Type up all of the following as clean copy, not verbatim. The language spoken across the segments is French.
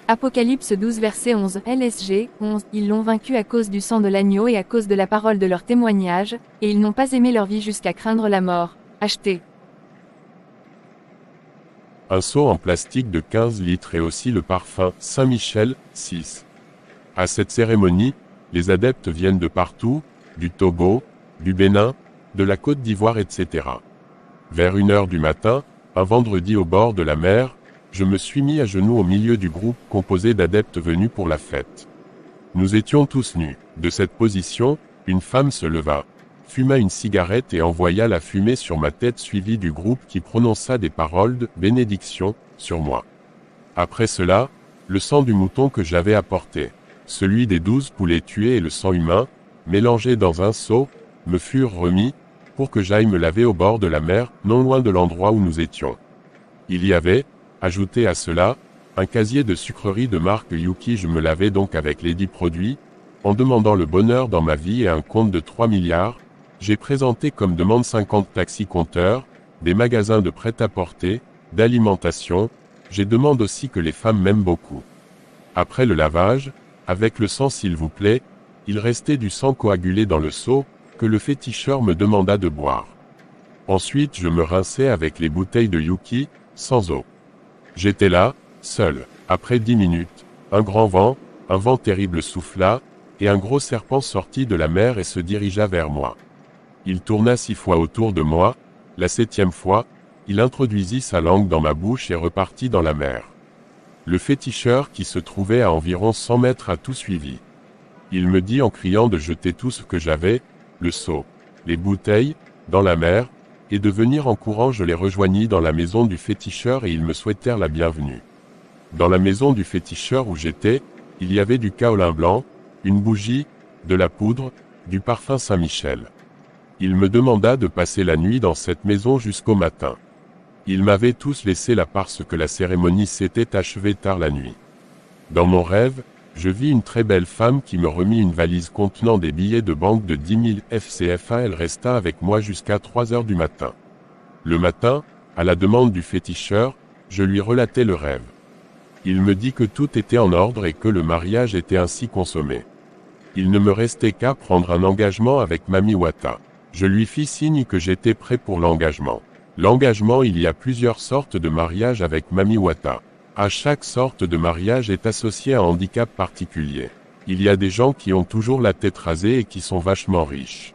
Apocalypse 12 verset 11 LSG 11 Ils l'ont vaincu à cause du sang de l'agneau et à cause de la parole de leur témoignage, et ils n'ont pas aimé leur vie jusqu'à craindre la mort. Acheté. Un seau en plastique de 15 litres et aussi le parfum Saint-Michel, 6. À cette cérémonie, les adeptes viennent de partout, du Togo, du Bénin, de la Côte d'Ivoire etc. Vers 1h du matin, un vendredi au bord de la mer, je me suis mis à genoux au milieu du groupe composé d'adeptes venus pour la fête. Nous étions tous nus. De cette position, une femme se leva, fuma une cigarette et envoya la fumée sur ma tête suivie du groupe qui prononça des paroles de bénédiction sur moi. Après cela, le sang du mouton que j'avais apporté, celui des 12 poulets tués et le sang humain, mélangés dans un seau, me furent remis, pour que j'aille me laver au bord de la mer, non loin de l'endroit où nous étions. Il y avait, ajouté à cela, un casier de sucreries de marque Yuki. Je me lavais donc avec les 10 produits, en demandant le bonheur dans ma vie et un compte de 3 milliards, j'ai présenté comme demande 50 taxis-compteurs, des magasins de prêt-à-porter, d'alimentation, j'ai demandé aussi que les femmes m'aiment beaucoup. Après le lavage, avec le sang s'il vous plaît, il restait du sang coagulé dans le seau, que le féticheur me demanda de boire. Ensuite je me rinçais avec les bouteilles de Yuki, sans eau. J'étais là, seul. Après 10 minutes, un grand vent, un vent terrible souffla, et un gros serpent sortit de la mer et se dirigea vers moi. Il tourna 6 fois autour de moi, la 7e fois, il introduisit sa langue dans ma bouche et repartit dans la mer. Le féticheur qui se trouvait à environ 100 mètres a tout suivi. Il me dit en criant de jeter tout ce que j'avais, le seau, les bouteilles, dans la mer, et de venir en courant. Je les rejoignis dans la maison du féticheur et ils me souhaitèrent la bienvenue. Dans la maison du féticheur où j'étais, il y avait du kaolin blanc, une bougie, de la poudre, du parfum Saint-Michel. Il me demanda de passer la nuit dans cette maison jusqu'au matin. Ils m'avaient tous laissé là parce que la cérémonie s'était achevée tard la nuit. Dans mon rêve, je vis une très belle femme qui me remit une valise contenant des billets de banque de 10 000 FCFA. Elle resta avec moi jusqu'à 3 heures du matin. Le matin, à la demande du féticheur, je lui relatai le rêve. Il me dit que tout était en ordre et que le mariage était ainsi consommé. Il ne me restait qu'à prendre un engagement avec Mami Wata. Je lui fis signe que j'étais prêt pour l'engagement. L'engagement, il y a plusieurs sortes de mariage avec Mami Wata. À chaque sorte de mariage est associé un handicap particulier. Il y a des gens qui ont toujours la tête rasée et qui sont vachement riches.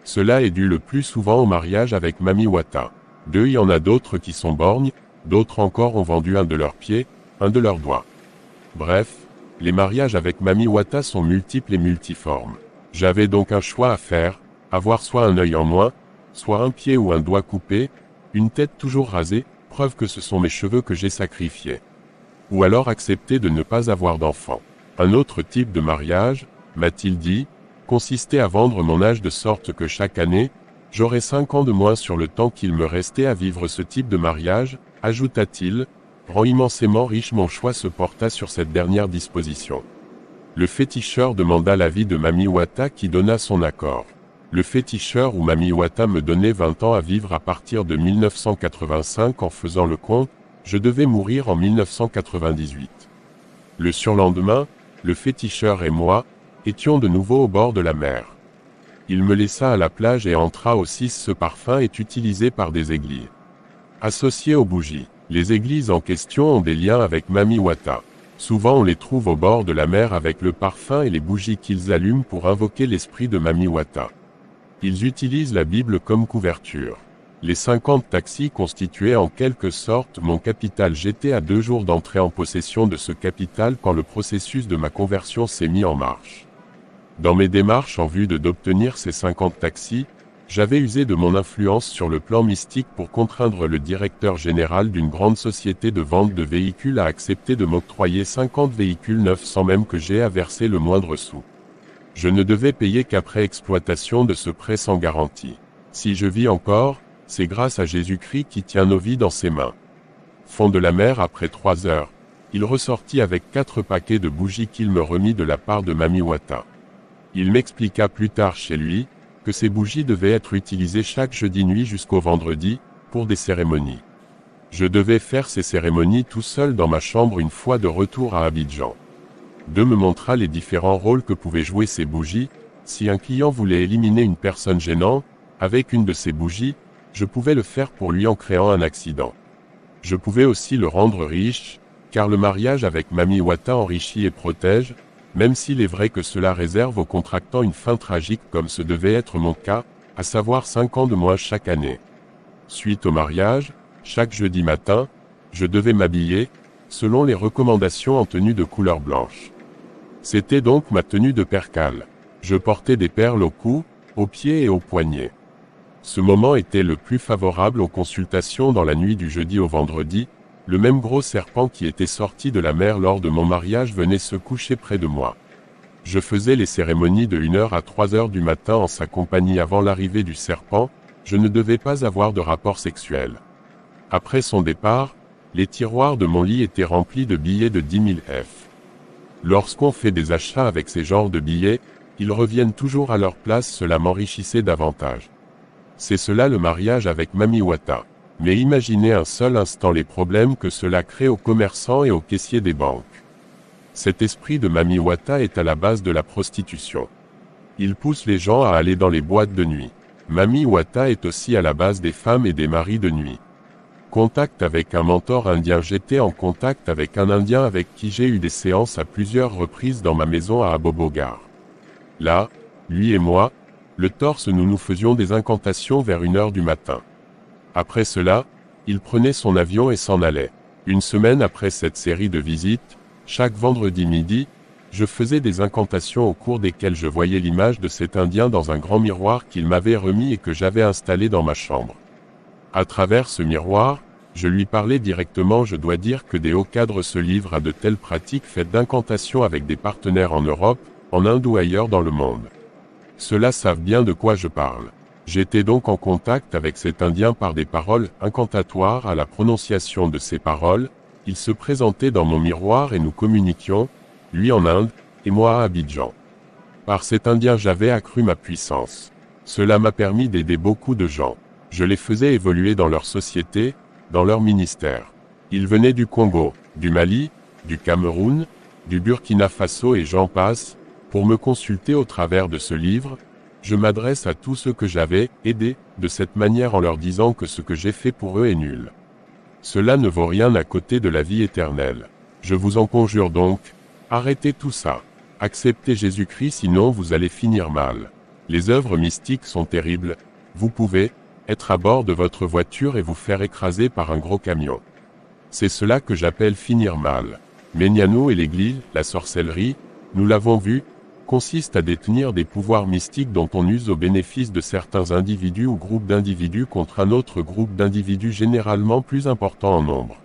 Cela est dû le plus souvent au mariage avec Mami Wata. Il y en a d'autres qui sont borgnes, d'autres encore ont vendu un de leurs pieds, un de leurs doigts. Bref, les mariages avec Mami Wata sont multiples et multiformes. J'avais donc un choix à faire, avoir soit un œil en moins, soit un pied ou un doigt coupé, une tête toujours rasée, preuve que ce sont mes cheveux que j'ai sacrifiés. Ou alors accepter de ne pas avoir d'enfant. Un autre type de mariage, m'a-t-il dit, consistait à vendre mon âge de sorte que chaque année, j'aurais 5 ans de moins sur le temps qu'il me restait à vivre. Ce type de mariage, ajouta-t-il, rend immensément riche. Mon choix se porta sur cette dernière disposition. Le féticheur demanda l'avis de Mami Wata qui donna son accord. Le féticheur ou Mami Wata me donnait 20 ans à vivre à partir de 1985. En faisant le compte, je devais mourir en 1998. Le surlendemain, le féticheur et moi, étions de nouveau au bord de la mer. Il me laissa à la plage et entra aussi. Ce parfum est utilisé par des églises. Associé aux bougies, les églises en question ont des liens avec Mami Wata. Souvent on les trouve au bord de la mer avec le parfum et les bougies qu'ils allument pour invoquer l'esprit de Mami Wata. Ils utilisent la Bible comme couverture. Les 50 taxis constituaient en quelque sorte mon capital. J'étais à 2 jours d'entrer en possession de ce capital quand le processus de ma conversion s'est mis en marche. Dans mes démarches en vue d'obtenir ces 50 taxis, j'avais usé de mon influence sur le plan mystique pour contraindre le directeur général d'une grande société de vente de véhicules à accepter de m'octroyer 50 véhicules neufs sans même que j'aie à verser le moindre sou. Je ne devais payer qu'après exploitation de ce prêt sans garantie. Si je vis encore, c'est grâce à Jésus-Christ qui tient nos vies dans ses mains. Fond de la mer. Après 3 heures, il ressortit avec 4 paquets de bougies qu'il me remit de la part de Mami Wata. Il m'expliqua plus tard chez lui, que ces bougies devaient être utilisées chaque jeudi nuit jusqu'au vendredi, pour des cérémonies. Je devais faire ces cérémonies tout seul dans ma chambre une fois de retour à Abidjan. 2 me montra les différents rôles que pouvaient jouer ces bougies. Si un client voulait éliminer une personne gênante, avec une de ces bougies, je pouvais le faire pour lui en créant un accident. Je pouvais aussi le rendre riche, car le mariage avec Mami Wata enrichit et protège, même s'il est vrai que cela réserve aux contractants une fin tragique comme ce devait être mon cas, à savoir 5 ans de moins chaque année. Suite au mariage, chaque jeudi matin, je devais m'habiller, selon les recommandations en tenue de couleur blanche. C'était donc ma tenue de percale. Je portais des perles au cou, aux pieds et aux poignets. Ce moment était le plus favorable aux consultations dans la nuit du jeudi au vendredi. Le même gros serpent qui était sorti de la mer lors de mon mariage venait se coucher près de moi. Je faisais les cérémonies de 1h à 3h du matin en sa compagnie avant l'arrivée du serpent. Je ne devais pas avoir de rapport sexuel. Après son départ, les tiroirs de mon lit étaient remplis de billets de 10 000 F. Lorsqu'on fait des achats avec ces genres de billets, ils reviennent toujours à leur place, cela m'enrichissait davantage. C'est cela le mariage avec Mami Wata. Mais imaginez un seul instant les problèmes que cela crée aux commerçants et aux caissiers des banques. Cet esprit de Mami Wata est à la base de la prostitution. Il pousse les gens à aller dans les boîtes de nuit. Mami Wata est aussi à la base des femmes et des maris de nuit. Contact avec un mentor indien. J'étais en contact avec un Indien avec qui j'ai eu des séances à plusieurs reprises dans ma maison à Abobogar. Là, lui et moi, le torse nous faisions des incantations vers 1h du matin. Après cela, il prenait son avion et s'en allait. Une semaine après cette série de visites, chaque vendredi midi, je faisais des incantations au cours desquelles je voyais l'image de cet Indien dans un grand miroir qu'il m'avait remis et que j'avais installé dans ma chambre. À travers ce miroir, je lui parlais directement. Je dois dire que des hauts cadres se livrent à de telles pratiques faites d'incantations avec des partenaires en Europe, en Inde ou ailleurs dans le monde. Ceux-là savent bien de quoi je parle. J'étais donc en contact avec cet Indien par des paroles incantatoires. À la prononciation de ces paroles, il se présentait dans mon miroir et nous communiquions, lui en Inde, et moi à Abidjan. Par cet Indien j'avais accru ma puissance. Cela m'a permis d'aider beaucoup de gens. Je les faisais évoluer dans leur société, dans leur ministère. Ils venaient du Congo, du Mali, du Cameroun, du Burkina Faso et j'en passe, pour me consulter au travers de ce livre. Je m'adresse à tous ceux que j'avais aidés, de cette manière en leur disant que ce que j'ai fait pour eux est nul. Cela ne vaut rien à côté de la vie éternelle. Je vous en conjure donc, arrêtez tout ça. Acceptez Jésus-Christ sinon vous allez finir mal. Les œuvres mystiques sont terribles. Vous pouvez être à bord de votre voiture et vous faire écraser par un gros camion. C'est cela que j'appelle finir mal. Menyano et l'église, la sorcellerie, nous l'avons vu, consiste à détenir des pouvoirs mystiques dont on use au bénéfice de certains individus ou groupes d'individus contre un autre groupe d'individus généralement plus important en nombre.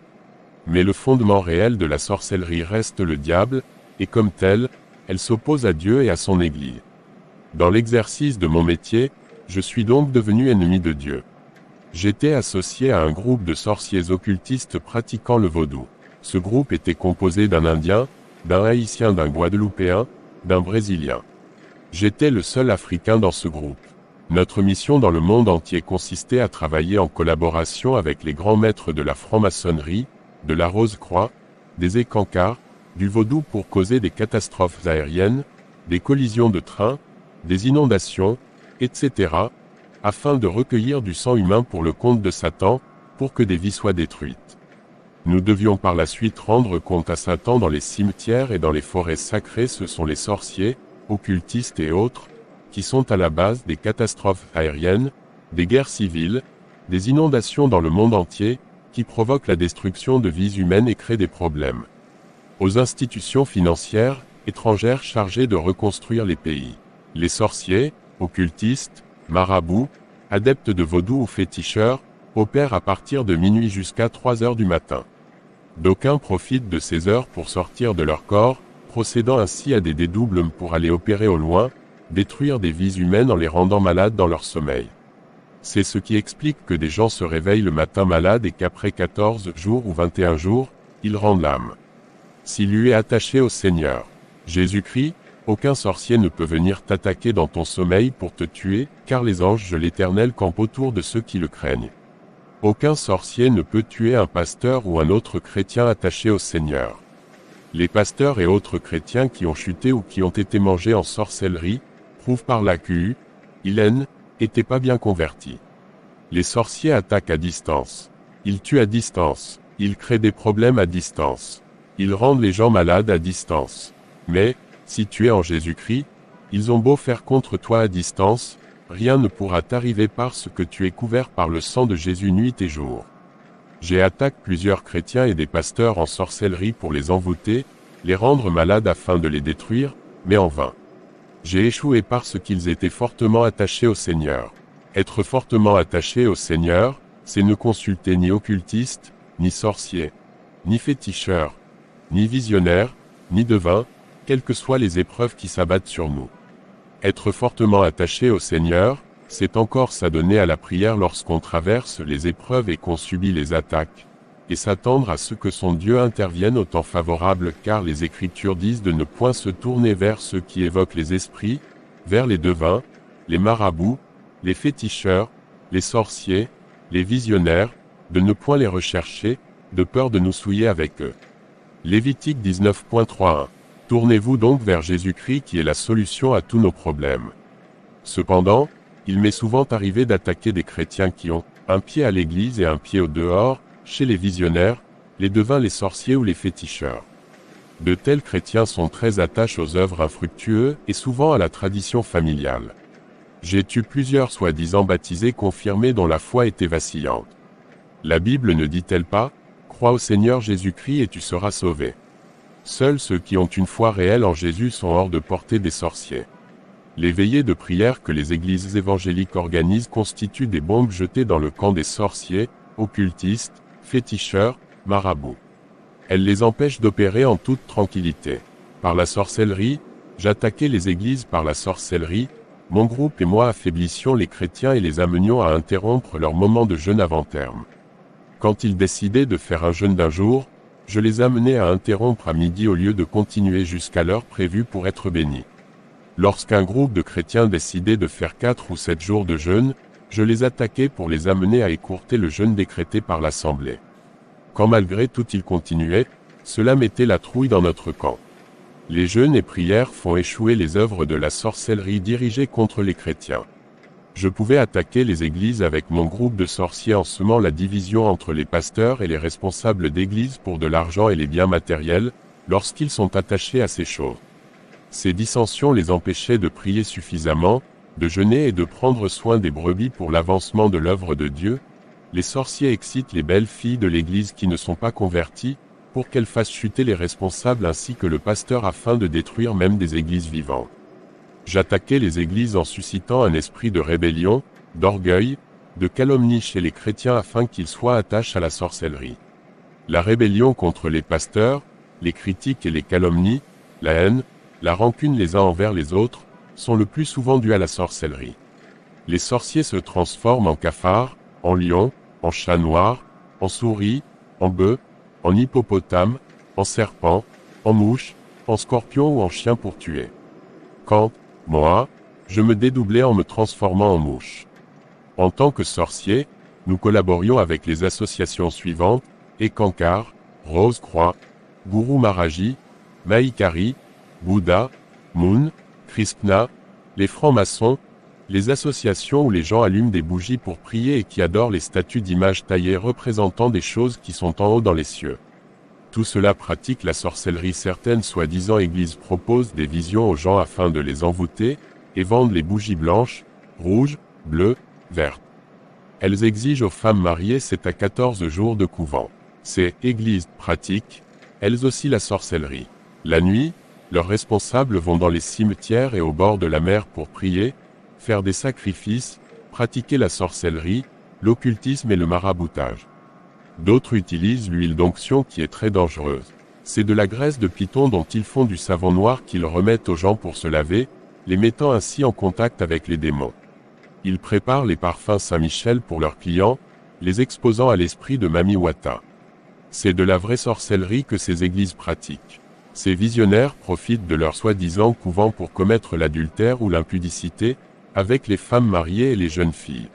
Mais le fondement réel de la sorcellerie reste le diable, et comme tel, elle s'oppose à Dieu et à son Église. Dans l'exercice de mon métier, je suis donc devenu ennemi de Dieu. J'étais associé à un groupe de sorciers occultistes pratiquant le vaudou. Ce groupe était composé d'un Indien, d'un Haïtien, d'un Guadeloupéen, d'un Brésilien. J'étais le seul Africain dans ce groupe. Notre mission dans le monde entier consistait à travailler en collaboration avec les grands maîtres de la franc-maçonnerie, de la Rose-Croix, des Écancars, du vaudou pour causer des catastrophes aériennes, des collisions de trains, des inondations, etc., afin de recueillir du sang humain pour le compte de Satan, pour que des vies soient détruites. Nous devions par la suite rendre compte à Satan dans les cimetières et dans les forêts sacrées. Ce sont les sorciers, occultistes et autres, qui sont à la base des catastrophes aériennes, des guerres civiles, des inondations dans le monde entier, qui provoquent la destruction de vies humaines et créent des problèmes aux institutions financières étrangères chargées de reconstruire les pays. Les sorciers, occultistes, marabouts, adeptes de vaudou ou féticheurs, opèrent à partir de minuit jusqu'à 3 heures du matin. D'aucuns profitent de ces heures pour sortir de leur corps, procédant ainsi à des dédoublements pour aller opérer au loin, détruire des vies humaines en les rendant malades dans leur sommeil. C'est ce qui explique que des gens se réveillent le matin malades et qu'après 14 jours ou 21 jours, ils rendent l'âme. S'il lui est attaché au Seigneur Jésus-Christ, aucun sorcier ne peut venir t'attaquer dans ton sommeil pour te tuer, car les anges de l'Éternel campent autour de ceux qui le craignent. Aucun sorcier ne peut tuer un pasteur ou un autre chrétien attaché au Seigneur. Les pasteurs et autres chrétiens qui ont chuté ou qui ont été mangés en sorcellerie, prouvent par là qu'ils n'étaient pas bien convertis. Les sorciers attaquent à distance. Ils tuent à distance. Ils créent des problèmes à distance. Ils rendent les gens malades à distance. Mais, si tu es en Jésus-Christ, ils ont beau faire contre toi à distance, rien ne pourra t'arriver parce que tu es couvert par le sang de Jésus nuit et jour. J'ai attaqué plusieurs chrétiens et des pasteurs en sorcellerie pour les envoûter, les rendre malades afin de les détruire, mais en vain. J'ai échoué parce qu'ils étaient fortement attachés au Seigneur. Être fortement attaché au Seigneur, c'est ne consulter ni occultiste, ni sorcier, ni féticheur, ni visionnaire, ni devin, quelles que soient les épreuves qui s'abattent sur nous. Être fortement attaché au Seigneur, c'est encore s'adonner à la prière lorsqu'on traverse les épreuves et qu'on subit les attaques, et s'attendre à ce que son Dieu intervienne au temps favorable car les Écritures disent de ne point se tourner vers ceux qui évoquent les esprits, vers les devins, les marabouts, les féticheurs, les sorciers, les visionnaires, de ne point les rechercher, de peur de nous souiller avec eux. Lévitique 19.3.1. Tournez-vous donc vers Jésus-Christ qui est la solution à tous nos problèmes. Cependant, il m'est souvent arrivé d'attaquer des chrétiens qui ont un pied à l'église et un pied au dehors, chez les visionnaires, les devins, les sorciers ou les féticheurs. De tels chrétiens sont très attachés aux œuvres infructueuses et souvent à la tradition familiale. J'ai tué plusieurs soi-disant baptisés confirmés dont la foi était vacillante. La Bible ne dit-elle pas « Crois au Seigneur Jésus-Christ et tu seras sauvé ». Seuls ceux qui ont une foi réelle en Jésus sont hors de portée des sorciers. Les veillées de prière que les églises évangéliques organisent constituent des bombes jetées dans le camp des sorciers, occultistes, féticheurs, marabouts. Elles les empêchent d'opérer en toute tranquillité. Par la sorcellerie, j'attaquais les églises par la sorcellerie, mon groupe et moi affaiblissions les chrétiens et les amenions à interrompre leur moment de jeûne avant terme. Quand ils décidaient de faire un jeûne d'un jour, je les amenais à interrompre à midi au lieu de continuer jusqu'à l'heure prévue pour être bénis. Lorsqu'un groupe de chrétiens décidait de faire 4 ou 7 jours de jeûne, je les attaquais pour les amener à écourter le jeûne décrété par l'Assemblée. Quand malgré tout ils continuaient, cela mettait la trouille dans notre camp. Les jeûnes et prières font échouer les œuvres de la sorcellerie dirigées contre les chrétiens. Je pouvais attaquer les églises avec mon groupe de sorciers en semant la division entre les pasteurs et les responsables d'église pour de l'argent et les biens matériels, lorsqu'ils sont attachés à ces choses. Ces dissensions les empêchaient de prier suffisamment, de jeûner et de prendre soin des brebis pour l'avancement de l'œuvre de Dieu. Les sorciers excitent les belles filles de l'église qui ne sont pas converties, pour qu'elles fassent chuter les responsables ainsi que le pasteur afin de détruire même des églises vivantes. J'attaquais les églises en suscitant un esprit de rébellion, d'orgueil, de calomnie chez les chrétiens afin qu'ils soient attachés à la sorcellerie. La rébellion contre les pasteurs, les critiques et les calomnies, la haine, la rancune les uns envers les autres, sont le plus souvent dues à la sorcellerie. Les sorciers se transforment en cafards, en lions, en chats noirs, en souris, en bœufs, en hippopotame, en serpent, en mouche, en scorpion ou en chien pour tuer. Quand, moi, je me dédoublais en me transformant en mouche. En tant que sorcier, nous collaborions avec les associations suivantes, Ekankar, Rose-Croix, Guru Maharaji, Mahikari, Bouddha, Moon, Krishna, les francs-maçons, les associations où les gens allument des bougies pour prier et qui adorent les statues d'images taillées représentant des choses qui sont en haut dans les cieux. Tout cela pratique la sorcellerie. Certaines soi-disant églises proposent des visions aux gens afin de les envoûter, et vendent les bougies blanches, rouges, bleues, vertes. Elles exigent aux femmes mariées 7 à 14 jours de couvent. Ces églises pratiquent, elles aussi la sorcellerie. La nuit, leurs responsables vont dans les cimetières et au bord de la mer pour prier, faire des sacrifices, pratiquer la sorcellerie, l'occultisme et le maraboutage. D'autres utilisent l'huile d'onction qui est très dangereuse. C'est de la graisse de python dont ils font du savon noir qu'ils remettent aux gens pour se laver, les mettant ainsi en contact avec les démons. Ils préparent les parfums Saint-Michel pour leurs clients, les exposant à l'esprit de Mami Wata. C'est de la vraie sorcellerie que ces églises pratiquent. Ces visionnaires profitent de leur soi-disant couvent pour commettre l'adultère ou l'impudicité, avec les femmes mariées et les jeunes filles.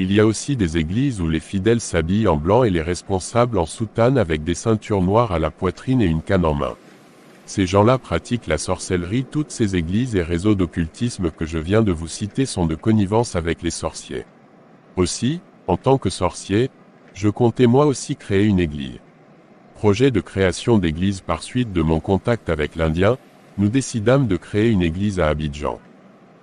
Il y a aussi des églises où les fidèles s'habillent en blanc et les responsables en soutane avec des ceintures noires à la poitrine et une canne en main. Ces gens-là pratiquent la sorcellerie. Toutes ces églises et réseaux d'occultisme que je viens de vous citer sont de connivence avec les sorciers. Aussi, en tant que sorcier, je comptais moi aussi créer une église. Projet de création d'église. Par suite de mon contact avec l'Indien, nous décidâmes de créer une église à Abidjan.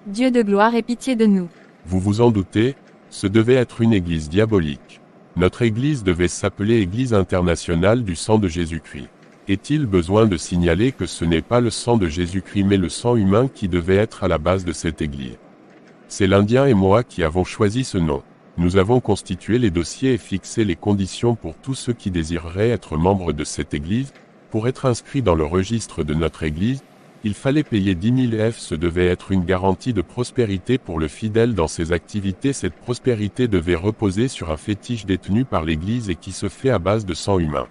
Dieu de gloire ait pitié de nous. Vous vous en doutez, ce devait être une église diabolique. Notre église devait s'appeler Église internationale du sang de Jésus-Christ. Est-il besoin de signaler que ce n'est pas le sang de Jésus-Christ mais le sang humain qui devait être à la base de cette église? C'est l'Indien et moi qui avons choisi ce nom. Nous avons constitué les dossiers et fixé les conditions pour tous ceux qui désireraient être membres de cette église. Pour être inscrit dans le registre de notre église, il fallait payer 10 000 F. Ce devait être une garantie de prospérité pour le fidèle dans ses activités. Cette prospérité devait reposer sur un fétiche détenu par l'église et qui se fait à base de sang humain.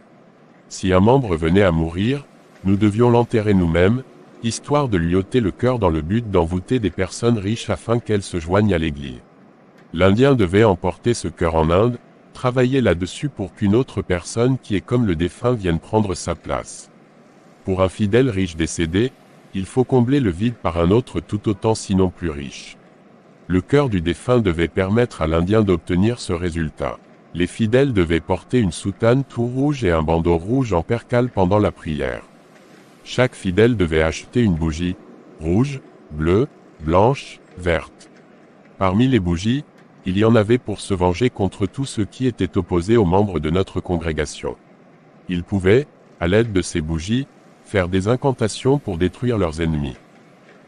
Si un membre venait à mourir, nous devions l'enterrer nous-mêmes, histoire de lui ôter le cœur dans le but d'envoûter des personnes riches afin qu'elles se joignent à l'église. L'Indien devait emporter ce cœur en Inde, travailler là-dessus pour qu'une autre personne qui est comme le défunt vienne prendre sa place. Pour un fidèle riche décédé, il faut combler le vide par un autre tout autant sinon plus riche. Le cœur du défunt devait permettre à l'Indien d'obtenir ce résultat. Les fidèles devaient porter une soutane tout rouge et un bandeau rouge en percale pendant la prière. Chaque fidèle devait acheter une bougie, rouge, bleue, blanche, verte. Parmi les bougies, il y en avait pour se venger contre tous ceux qui étaient opposés aux membres de notre congrégation. Ils pouvaient, à l'aide de ces bougies, faire des incantations pour détruire leurs ennemis.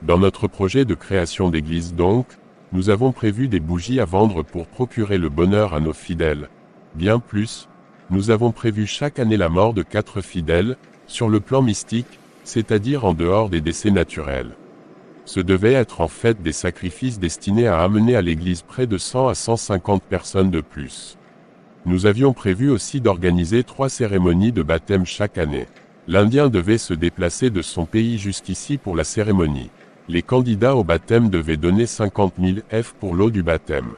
Dans notre projet de création d'église donc, nous avons prévu des bougies à vendre pour procurer le bonheur à nos fidèles. Bien plus, nous avons prévu chaque année la mort de 4 fidèles, sur le plan mystique, c'est-à-dire en dehors des décès naturels. Ce devait être en fait des sacrifices destinés à amener à l'église près de 100 à 150 personnes de plus. Nous avions prévu aussi d'organiser 3 cérémonies de baptême chaque année. L'Indien devait se déplacer de son pays jusqu'ici pour la cérémonie. Les candidats au baptême devaient donner 50 000 F pour l'eau du baptême.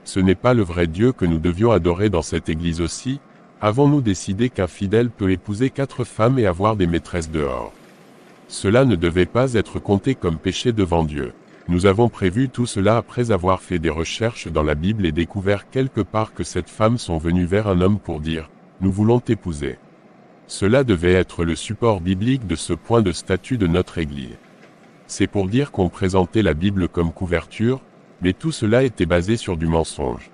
Ce n'est pas le vrai Dieu que nous devions adorer dans cette église aussi. Avons-nous décidé qu'un fidèle peut épouser 4 femmes et avoir des maîtresses dehors? Cela ne devait pas être compté comme péché devant Dieu. Nous avons prévu tout cela après avoir fait des recherches dans la Bible et découvert quelque part que cette femme sont venues vers un homme pour dire « Nous voulons t'épouser ». Cela devait être le support biblique de ce point de statut de notre église. C'est pour dire qu'on présentait la Bible comme couverture, mais tout cela était basé sur du mensonge.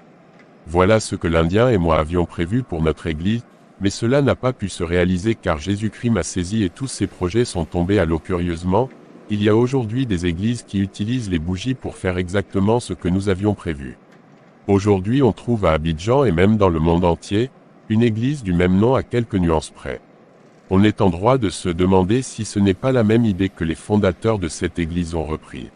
Voilà ce que l'Indien et moi avions prévu pour notre église, mais cela n'a pas pu se réaliser car Jésus-Christ m'a saisi et tous ces projets sont tombés à l'eau curieusement. Il y a aujourd'hui des églises qui utilisent les bougies pour faire exactement ce que nous avions prévu. Aujourd'hui on trouve à Abidjan et même dans le monde entier, une église du même nom à quelques nuances près. On est en droit de se demander si ce n'est pas la même idée que les fondateurs de cette église ont repris.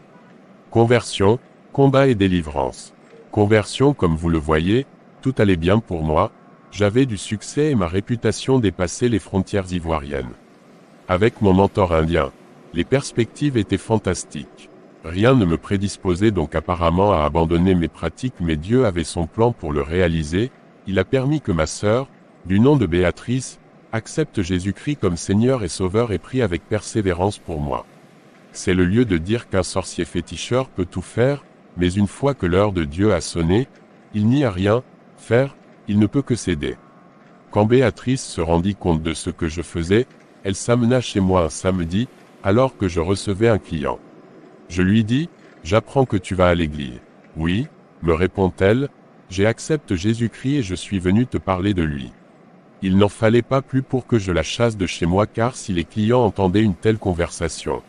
Conversion, combat et délivrance. Conversion, comme vous le voyez, tout allait bien pour moi, j'avais du succès et ma réputation dépassait les frontières ivoiriennes. Avec mon mentor indien, les perspectives étaient fantastiques. Rien ne me prédisposait donc apparemment à abandonner mes pratiques mais Dieu avait son plan pour le réaliser, il a permis que ma sœur, du nom de Béatrice, accepte Jésus-Christ comme Seigneur et Sauveur et prie avec persévérance pour moi. C'est le lieu de dire qu'un sorcier féticheur peut tout faire, mais une fois que l'heure de Dieu a sonné, il n'y a rien faire, il ne peut que céder. Quand Béatrice se rendit compte de ce que je faisais, elle s'amena chez moi un samedi, alors que je recevais un client. Je lui dis, « J'apprends que tu vas à l'église. »« Oui, » me répond-elle, « j'accepte Jésus-Christ et je suis venu te parler de lui. » Il n'en fallait pas plus pour que je la chasse de chez moi car si les clients entendaient une telle conversation,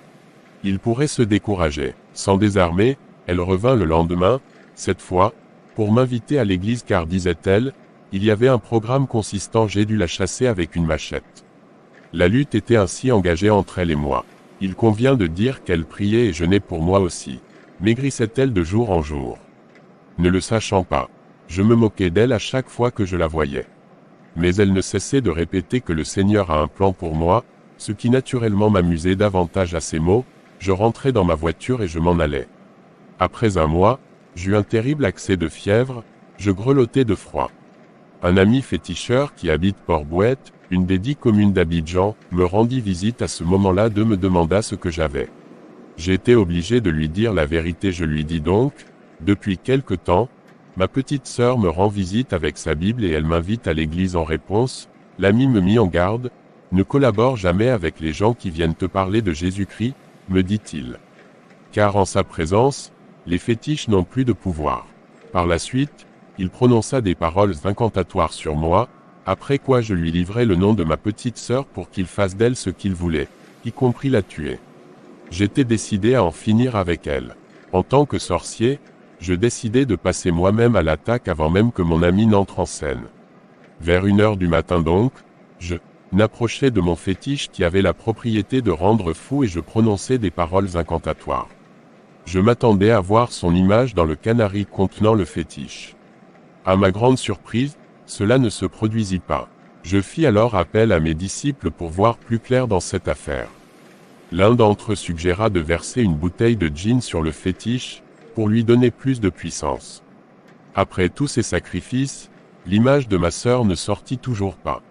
ils pourraient se décourager. Sans désarmer, elle revint le lendemain, cette fois, pour m'inviter à l'église car disait-elle, il y avait un programme consistant j'ai dû la chasser avec une machette. La lutte était ainsi engagée entre elle et moi. Il convient de dire qu'elle priait et jeûnait pour moi aussi. Maigrissait-elle de jour en jour? Ne le sachant pas, je me moquais d'elle à chaque fois que je la voyais. Mais elle ne cessait de répéter que le Seigneur a un plan pour moi, ce qui naturellement m'amusait davantage à ces mots, je rentrais dans ma voiture et je m'en allais. Après un mois, j'eus un terrible accès de fièvre, Je grelottais de froid. Un ami féticheur qui habite Port-Bouët, une des 10 communes d'Abidjan, me rendit visite à ce moment-là et me demanda ce que j'avais. J'étais obligé de lui dire la vérité. Je lui dis donc, depuis quelque temps, ma petite sœur me rend visite avec sa Bible et elle m'invite à l'église. En réponse, l'ami me mit en garde, ne collabore jamais avec les gens qui viennent te parler de Jésus-Christ, me dit-il. Car en sa présence, les fétiches n'ont plus de pouvoir. Par la suite, il prononça des paroles incantatoires sur moi, après quoi je lui livrai le nom de ma petite sœur pour qu'il fasse d'elle ce qu'il voulait, y compris la tuer. J'étais décidé à en finir avec elle. En tant que sorcier, je décidai de passer moi-même à l'attaque avant même que mon ami n'entre en scène. Vers 1h du matin donc, je m'approchais de mon fétiche qui avait la propriété de rendre fou et je prononçais des paroles incantatoires. Je m'attendais à voir son image dans le canari contenant le fétiche. À ma grande surprise, cela ne se produisit pas. Je fis alors appel à mes disciples pour voir plus clair dans cette affaire. L'un d'entre eux suggéra de verser une bouteille de gin sur le fétiche, pour lui donner plus de puissance. Après tous ces sacrifices, l'image de ma sœur ne sortit toujours pas.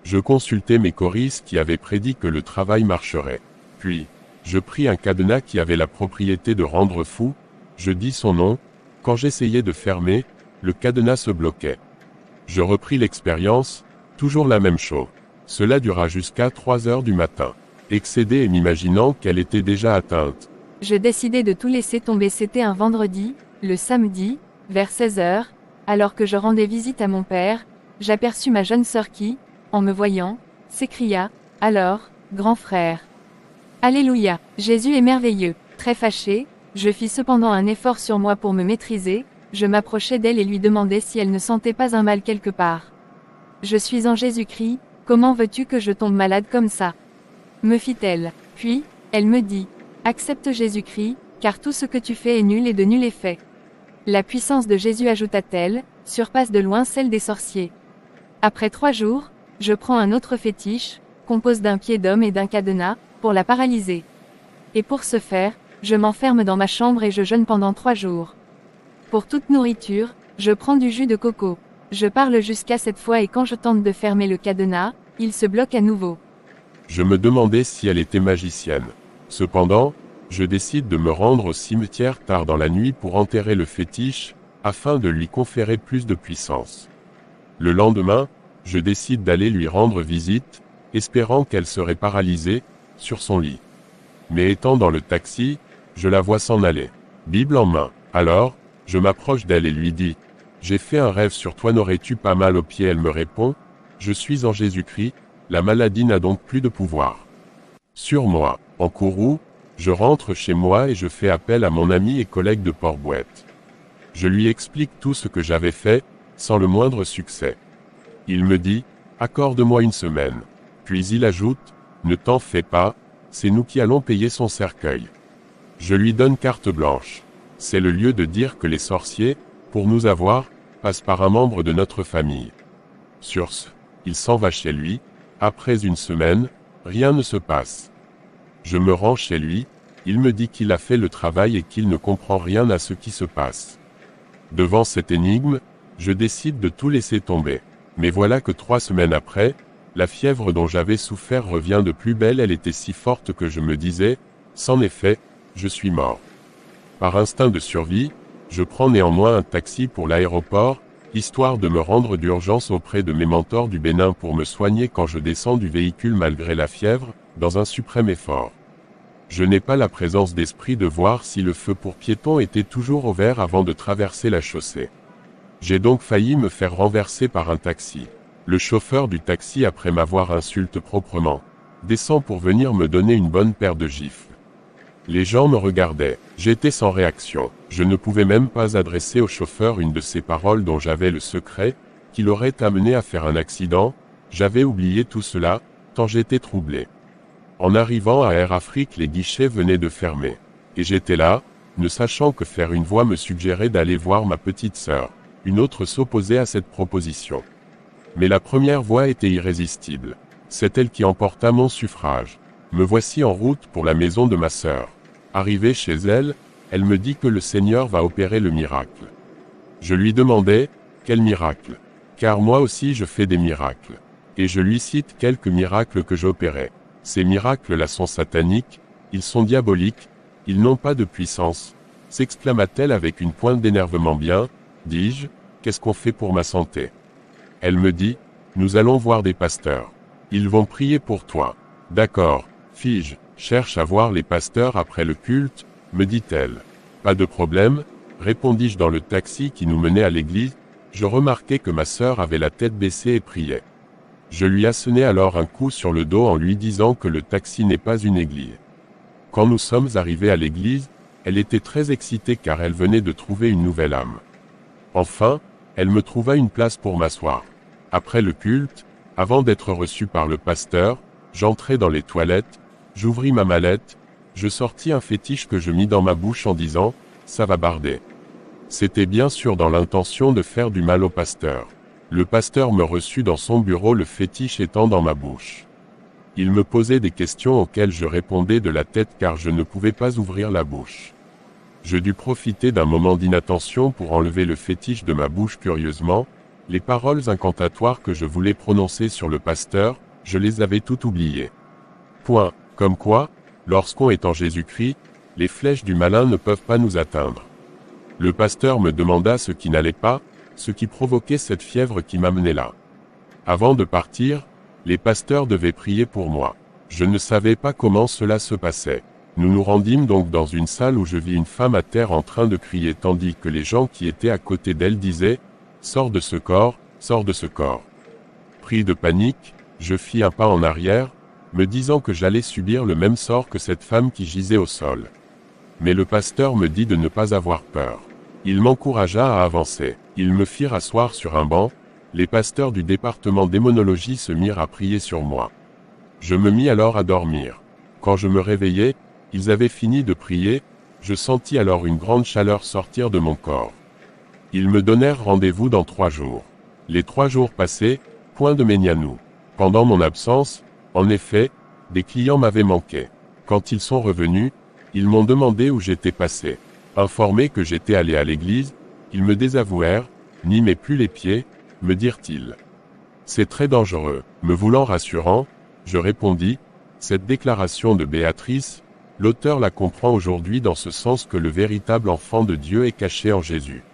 Je consultai mes choristes qui avaient prédit que le travail marcherait. Puis, je pris un cadenas qui avait la propriété de rendre fou, je dis son nom, quand j'essayais de fermer, le cadenas se bloquait. Je repris l'expérience, toujours la même chose. Cela dura jusqu'à 3h du matin. Excédé et m'imaginant qu'elle était déjà atteinte. Je décidai de tout laisser tomber. C'était un vendredi, le samedi, vers 16h, alors que je rendais visite à mon père, j'aperçus ma jeune sœur qui, en me voyant, s'écria, « Alors, grand frère. Alléluia, Jésus est merveilleux. » Très fâché, je fis cependant un effort sur moi pour me maîtriser, je m'approchai d'elle et lui demandai si elle ne sentait pas un mal quelque part. « Je suis en Jésus-Christ, comment veux-tu que je tombe malade comme ça ?» me fit-elle. Puis, elle me dit, « Accepte Jésus-Christ, car tout ce que tu fais est nul et de nul effet. » La puissance de Jésus, ajouta-t-elle, surpasse de loin celle des sorciers. Après 3 jours, je prends un autre fétiche, compose d'un pied d'homme et d'un cadenas, pour la paralyser. Et pour ce faire, je m'enferme dans ma chambre et je jeûne pendant 3 jours. Pour toute nourriture, je prends du jus de coco. Je parle jusqu'à cette fois et quand je tente de fermer le cadenas, il se bloque à nouveau. Je me demandais si elle était magicienne. Cependant, je décide de me rendre au cimetière tard dans la nuit pour enterrer le fétiche, afin de lui conférer plus de puissance. Le lendemain, je décide d'aller lui rendre visite, espérant qu'elle serait paralysée, sur son lit. Mais étant dans le taxi, je la vois s'en aller, Bible en main. Alors, je m'approche d'elle et lui dis, « J'ai fait un rêve sur toi, n'aurais-tu pas mal aux pieds ?» Elle me répond, « Je suis en Jésus-Christ, la maladie n'a donc plus de pouvoir sur moi. » En courroux, je rentre chez moi et je fais appel à mon ami et collègue de Port-Bouët. Je lui explique tout ce que j'avais fait, sans le moindre succès. Il me dit, « Accorde-moi 1 semaine. » Puis il ajoute, « Ne t'en fais pas, c'est nous qui allons payer son cercueil. » Je lui donne carte blanche. C'est le lieu de dire que les sorciers, pour nous avoir, passent par un membre de notre famille. Sur ce, il s'en va chez lui. Après 1 semaine, rien ne se passe. Je me rends chez lui, il me dit qu'il a fait le travail et qu'il ne comprend rien à ce qui se passe. Devant cette énigme, je décide de tout laisser tomber. Mais voilà que 3 semaines après, la fièvre dont j'avais souffert revient de plus belle. Elle était si forte que je me disais, sans effet, je suis mort. Par instinct de survie, je prends néanmoins un taxi pour l'aéroport, histoire de me rendre d'urgence auprès de mes mentors du Bénin pour me soigner quand je descends du véhicule malgré la fièvre, dans un suprême effort. Je n'ai pas la présence d'esprit de voir si le feu pour piétons était toujours au vert avant de traverser la chaussée. J'ai donc failli me faire renverser par un taxi. Le chauffeur du taxi, après m'avoir insulté proprement, descend pour venir me donner une bonne paire de gifles. Les gens me regardaient, j'étais sans réaction. Je ne pouvais même pas adresser au chauffeur une de ces paroles dont j'avais le secret, qui l'aurait amené à faire un accident. J'avais oublié tout cela, tant j'étais troublé. En arrivant à Air Afrique, les guichets venaient de fermer. Et j'étais là, ne sachant que faire. Une voix me suggérait d'aller voir ma petite sœur. Une autre s'opposait à cette proposition. Mais la première voix était irrésistible. C'est elle qui emporta mon suffrage. Me voici en route pour la maison de ma sœur. Arrivé chez elle, elle me dit que le Seigneur va opérer le miracle. Je lui demandais, Quel miracle! Car moi aussi je fais des miracles. Et je lui cite quelques miracles que j'opérais. Ces miracles-là sont sataniques, ils sont diaboliques, ils n'ont pas de puissance, s'exclama-t-elle avec une pointe d'énervement. Bien, dis-je, qu'est-ce qu'on fait pour ma santé? Elle me dit, nous allons voir des pasteurs. Ils vont prier pour toi. D'accord, fis-je, cherche à voir les pasteurs après le culte, me dit-elle. Pas de problème, répondis-je dans le taxi qui nous menait à l'église. Je remarquai que ma sœur avait la tête baissée et priait. Je lui assenai alors un coup sur le dos en lui disant que le taxi n'est pas une église. Quand nous sommes arrivés à l'église, elle était très excitée car elle venait de trouver une nouvelle âme. Enfin, elle me trouva une place pour m'asseoir. Après le culte, avant d'être reçu par le pasteur, j'entrai dans les toilettes, j'ouvris ma mallette, je sortis un fétiche que je mis dans ma bouche en disant « ça va barder ». C'était bien sûr dans l'intention de faire du mal au pasteur. Le pasteur me reçut dans son bureau, le fétiche étant dans ma bouche. Il me posait des questions auxquelles je répondais de la tête car je ne pouvais pas ouvrir la bouche. Je dus profiter d'un moment d'inattention pour enlever le fétiche de ma bouche. Curieusement, les paroles incantatoires que je voulais prononcer sur le pasteur, je les avais toutes oubliées. Point. Comme quoi, lorsqu'on est en Jésus-Christ, les flèches du malin ne peuvent pas nous atteindre. Le pasteur me demanda ce qui n'allait pas, ce qui provoquait cette fièvre qui m'amenait là. Avant de partir, les pasteurs devaient prier pour moi. Je ne savais pas comment cela se passait. Nous nous rendîmes donc dans une salle où je vis une femme à terre en train de crier tandis que les gens qui étaient à côté d'elle disaient « Sors de ce corps, sors de ce corps ». Pris de panique, je fis un pas en arrière, me disant que j'allais subir le même sort que cette femme qui gisait au sol. Mais le pasteur me dit de ne pas avoir peur. Il m'encouragea à avancer. Ils me firent asseoir sur un banc. Les pasteurs du département démonologie se mirent à prier sur moi. Je me mis alors à dormir. Quand je me réveillai, ils avaient fini de prier, je sentis alors une grande chaleur sortir de mon corps. Ils me donnèrent rendez-vous dans 3 jours. Les 3 jours passés, point de Ménianou. Pendant mon absence, en effet, des clients m'avaient manqué. Quand ils sont revenus, ils m'ont demandé où j'étais passé. Informés que j'étais allé à l'église, ils me désavouèrent, n'y mets plus les pieds, me dirent-ils. C'est très dangereux. Me voulant rassurant, je répondis, cette déclaration de Béatrice, l'auteur la comprend aujourd'hui dans ce sens que le véritable enfant de Dieu est caché en Jésus.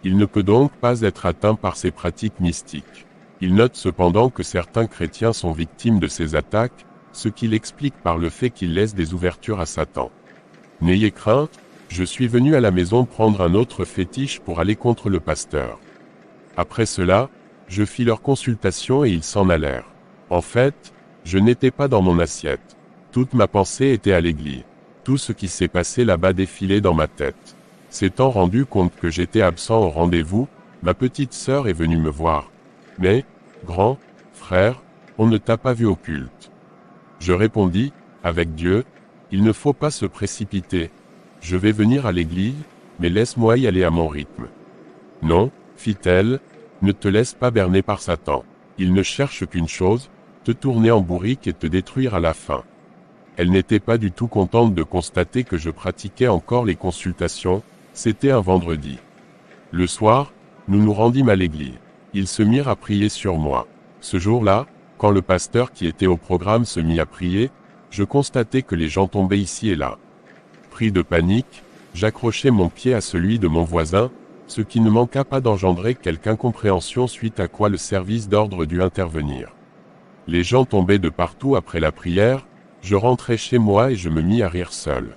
Il ne peut donc pas être atteint par ces pratiques mystiques. Il note cependant que certains chrétiens sont victimes de ces attaques, ce qu'il explique par le fait qu'ils laissent des ouvertures à Satan. N'ayez crainte, je suis venu à la maison prendre un autre fétiche pour aller contre le pasteur. Après cela, je fis leur consultation et ils s'en allèrent. En fait, je n'étais pas dans mon assiette. Toute ma pensée était à l'église. Tout ce qui s'est passé là-bas défilait dans ma tête. S'étant rendu compte que j'étais absent au rendez-vous, ma petite sœur est venue me voir. Mais, grand frère, on ne t'a pas vu au culte. Je répondis, avec Dieu, il ne faut pas se précipiter. Je vais venir à l'église, mais laisse-moi y aller à mon rythme. Non, fit-elle, ne te laisse pas berner par Satan. Il ne cherche qu'une chose, te tourner en bourrique et te détruire à la fin. Elle n'était pas du tout contente de constater que je pratiquais encore les consultations, c'était un vendredi. Le soir, nous nous rendîmes à l'église. Ils se mirent à prier sur moi. Ce jour-là, quand le pasteur qui était au programme se mit à prier, je constatai que les gens tombaient ici et là. Pris de panique, j'accrochai mon pied à celui de mon voisin, ce qui ne manqua pas d'engendrer quelque incompréhension suite à quoi le service d'ordre dut intervenir. Les gens tombaient de partout après la prière, je rentrai chez moi et je me mis à rire seul.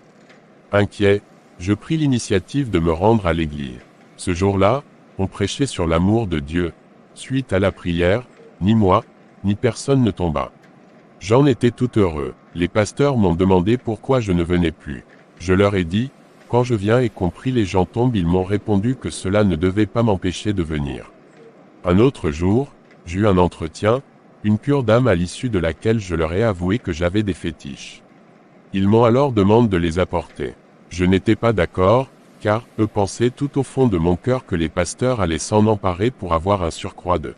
Inquiet, je pris l'initiative de me rendre à l'église. Ce jour-là, on prêchait sur l'amour de Dieu. Suite à la prière, ni moi, ni personne ne tomba. J'en étais tout heureux. Les pasteurs m'ont demandé pourquoi je ne venais plus. Je leur ai dit, quand je viens et compris les gens tombent, ils m'ont répondu que cela ne devait pas m'empêcher de venir. Un autre jour, j'eus un entretien, une cure d'âme à l'issue de laquelle je leur ai avoué que j'avais des fétiches. Ils m'ont alors demandé de les apporter. Je n'étais pas d'accord, car eux pensaient tout au fond de mon cœur que les pasteurs allaient s'en emparer pour avoir un surcroît de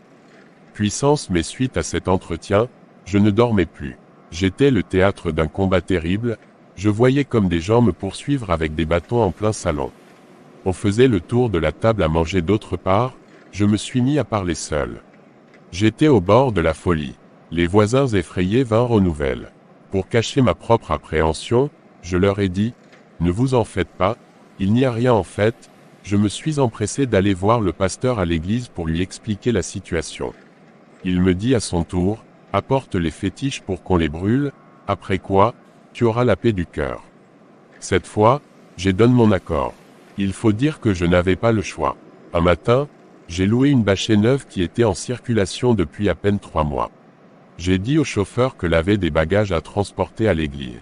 puissance, mais suite à cet entretien, je ne dormais plus. J'étais le théâtre d'un combat terrible, je voyais comme des gens me poursuivre avec des bâtons en plein salon. On faisait le tour de la table à manger d'autre part, je me suis mis à parler seul. J'étais au bord de la folie. Les voisins effrayés vinrent aux nouvelles. Pour cacher ma propre appréhension, je leur ai dit, « Ne vous en faites pas, il n'y a rien en fait. » Je me suis empressé d'aller voir le pasteur à l'église pour lui expliquer la situation. Il me dit à son tour, « Apporte les fétiches pour qu'on les brûle, après quoi, tu auras la paix du cœur. » Cette fois, j'ai donné mon accord. Il faut dire que je n'avais pas le choix. Un matin, j'ai loué une bâchée neuve qui était en circulation depuis à peine 3 mois. J'ai dit au chauffeur que l'avait des bagages à transporter à l'église.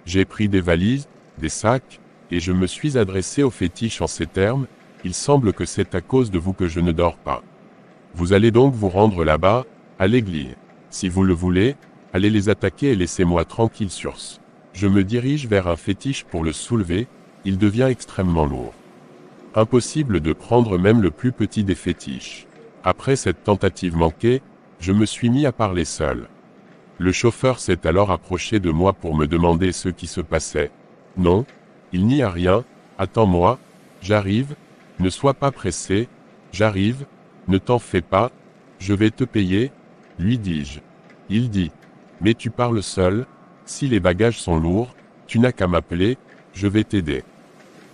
J'ai pris des valises, des sacs, et je me suis adressé aux fétiches en ces termes, « Il semble que c'est à cause de vous que je ne dors pas. Vous allez donc vous rendre là-bas, à l'église. Si vous le voulez, allez les attaquer et laissez-moi tranquille sur ce. » Je me dirige vers un fétiche pour le soulever, il devient extrêmement lourd. Impossible de prendre même le plus petit des fétiches. Après cette tentative manquée, je me suis mis à parler seul. Le chauffeur s'est alors approché de moi pour me demander ce qui se passait. « Non, il n'y a rien, attends-moi, j'arrive, ne sois pas pressé, j'arrive, ne t'en fais pas, je vais te payer, lui dis-je. Il dit, mais tu parles seul, si les bagages sont lourds, tu n'as qu'à m'appeler, je vais t'aider.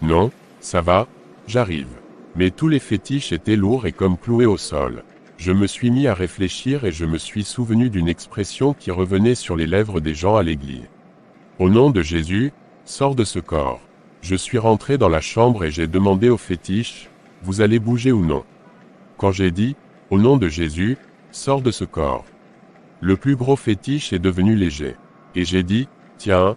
Non, ça va, j'arrive. Mais tous les fétiches étaient lourds et comme cloués au sol. Je me suis mis à réfléchir et je me suis souvenu d'une expression qui revenait sur les lèvres des gens à l'église. Au nom de Jésus, sors de ce corps. Je suis rentré dans la chambre et j'ai demandé au fétiche, vous allez bouger ou non? Quand j'ai dit, au nom de Jésus, sors de ce corps. Le plus gros fétiche est devenu léger. Et j'ai dit, tiens,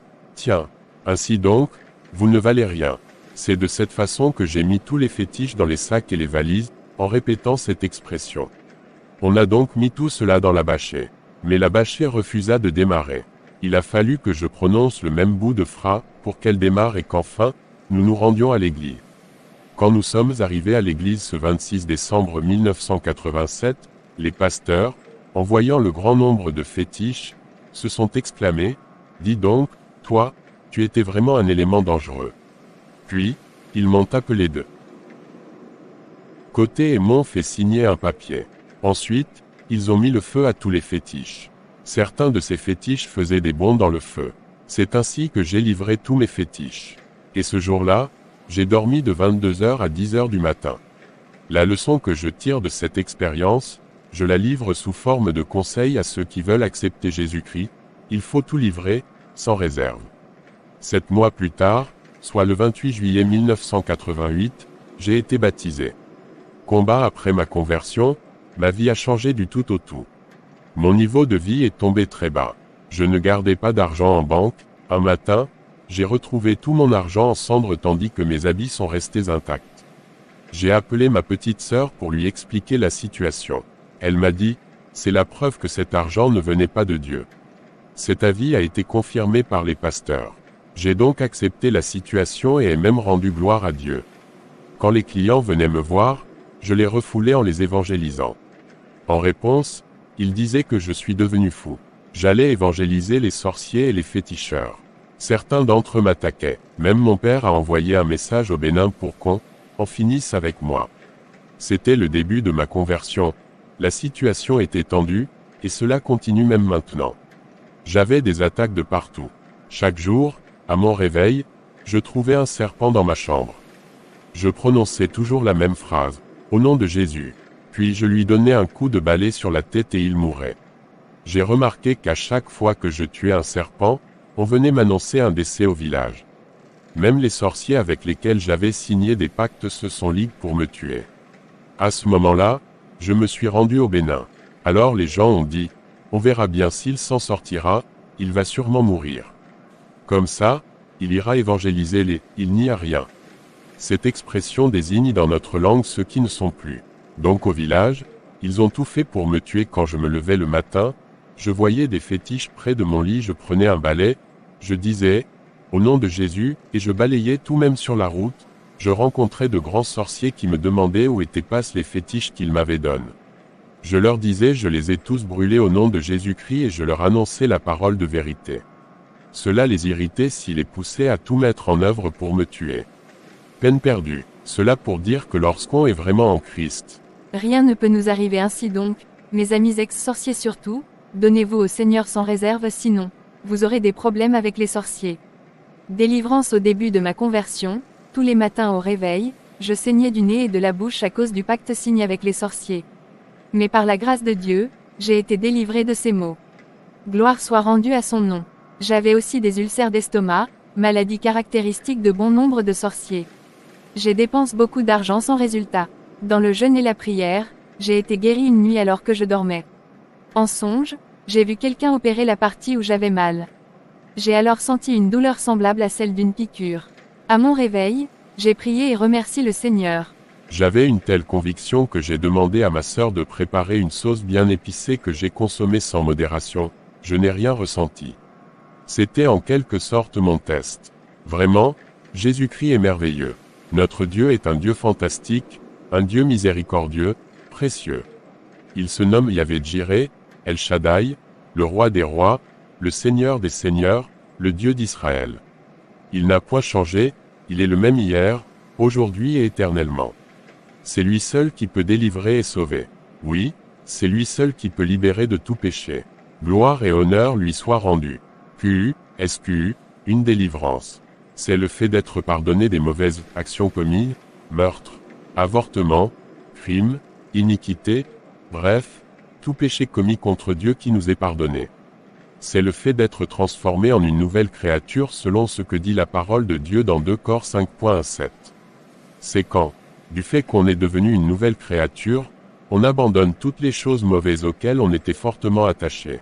ainsi donc, vous ne valez rien. C'est de cette façon que j'ai mis tous les fétiches dans les sacs et les valises, en répétant cette expression. On a donc mis tout cela dans la bâchée. Mais la bâchée refusa de démarrer. Il a fallu que je prononce le même bout de phrase pour qu'elle démarre et qu'enfin, nous nous rendions à l'église. Quand nous sommes arrivés à l'église ce 26 décembre 1987, les pasteurs, en voyant le grand nombre de fétiches, se sont exclamés, « Dis donc, toi, tu étais vraiment un élément dangereux. » Puis, ils m'ont appelé de côté et m'ont fait signer un papier. Ensuite, ils ont mis le feu à tous les fétiches. Certains de ces fétiches faisaient des bonds dans le feu. C'est ainsi que j'ai livré tous mes fétiches. Et ce jour-là, j'ai dormi de 22h à 10h du matin. La leçon que je tire de cette expérience, je la livre sous forme de conseil à ceux qui veulent accepter Jésus-Christ, il faut tout livrer, sans réserve. 7 mois plus tard, soit le 28 juillet 1988, j'ai été baptisé. Combat après ma conversion, ma vie a changé du tout au tout. Mon niveau de vie est tombé très bas. Je ne gardais pas d'argent en banque. Un matin, j'ai retrouvé tout mon argent en cendres tandis que mes habits sont restés intacts. J'ai appelé ma petite sœur pour lui expliquer la situation. Elle m'a dit, c'est la preuve que cet argent ne venait pas de Dieu. Cet avis a été confirmé par les pasteurs. J'ai donc accepté la situation et ai même rendu gloire à Dieu. Quand les clients venaient me voir, je les refoulais en les évangélisant. En réponse, ils disaient que je suis devenu fou. J'allais évangéliser les sorciers et les féticheurs. Certains d'entre eux m'attaquaient. Même mon père a envoyé un message au Bénin pour qu'on en finisse avec moi. C'était le début de ma conversion. La situation était tendue, et cela continue même maintenant. J'avais des attaques de partout. Chaque jour, à mon réveil, je trouvais un serpent dans ma chambre. Je prononçais toujours la même phrase, au nom de Jésus. Puis je lui donnais un coup de balai sur la tête et il mourait. J'ai remarqué qu'à chaque fois que je tuais un serpent, on venait m'annoncer un décès au village. Même les sorciers avec lesquels j'avais signé des pactes se sont ligués pour me tuer. À ce moment-là, je me suis rendu au Bénin. Alors les gens ont dit, on verra bien s'il s'en sortira, il va sûrement mourir. Comme ça, il ira évangéliser les « il n'y a rien ». Cette expression désigne dans notre langue ceux qui ne sont plus. Donc au village, ils ont tout fait pour me tuer quand je me levais le matin, je voyais des fétiches près de mon lit, je prenais un balai, je disais « au nom de Jésus » et je balayais tout même sur la route, je rencontrais de grands sorciers qui me demandaient où étaient passés les fétiches qu'ils m'avaient donnés. Je leur disais je les ai tous brûlés au nom de Jésus-Christ et je leur annonçais la parole de vérité. Cela les irritait s'ils les poussaient à tout mettre en œuvre pour me tuer. Peine perdue. Cela pour dire que lorsqu'on est vraiment en Christ, Rien ne peut nous arriver ainsi donc, mes amis ex-sorciers surtout, donnez-vous au Seigneur sans réserve sinon, vous aurez des problèmes avec les sorciers. Délivrance au début de ma conversion, tous les matins au réveil, je saignais du nez et de la bouche à cause du pacte signé avec les sorciers. Mais par la grâce de Dieu, j'ai été délivré de ces maux. Gloire soit rendue à son nom. J'avais aussi des ulcères d'estomac, maladie caractéristique de bon nombre de sorciers. J'ai dépensé beaucoup d'argent sans résultat. Dans le jeûne et la prière, j'ai été guéri une nuit alors que je dormais. En songe, j'ai vu quelqu'un opérer la partie où j'avais mal. J'ai alors senti une douleur semblable à celle d'une piqûre. À mon réveil, j'ai prié et remercié le Seigneur. J'avais une telle conviction que j'ai demandé à ma sœur de préparer une sauce bien épicée que j'ai consommée sans modération. Je n'ai rien ressenti. C'était en quelque sorte mon test. Vraiment, Jésus-Christ est merveilleux. Notre Dieu est un Dieu fantastique, un Dieu miséricordieux, précieux. Il se nomme Yahvé-Jireh, El Shaddai, le roi des rois, le Seigneur des seigneurs, le Dieu d'Israël. Il n'a point changé, il est le même hier, aujourd'hui et éternellement. C'est lui seul qui peut délivrer et sauver. Oui, c'est lui seul qui peut libérer de tout péché. Gloire et honneur lui soient rendus. QU, une délivrance. C'est le fait d'être pardonné des mauvaises actions commises, meurtre, avortement, crime, iniquité, bref, tout péché commis contre Dieu qui nous est pardonné. C'est le fait d'être transformé en une nouvelle créature selon ce que dit la parole de Dieu dans 2 Cor 5.17. C'est quand, du fait qu'on est devenu une nouvelle créature, on abandonne toutes les choses mauvaises auxquelles on était fortement attaché.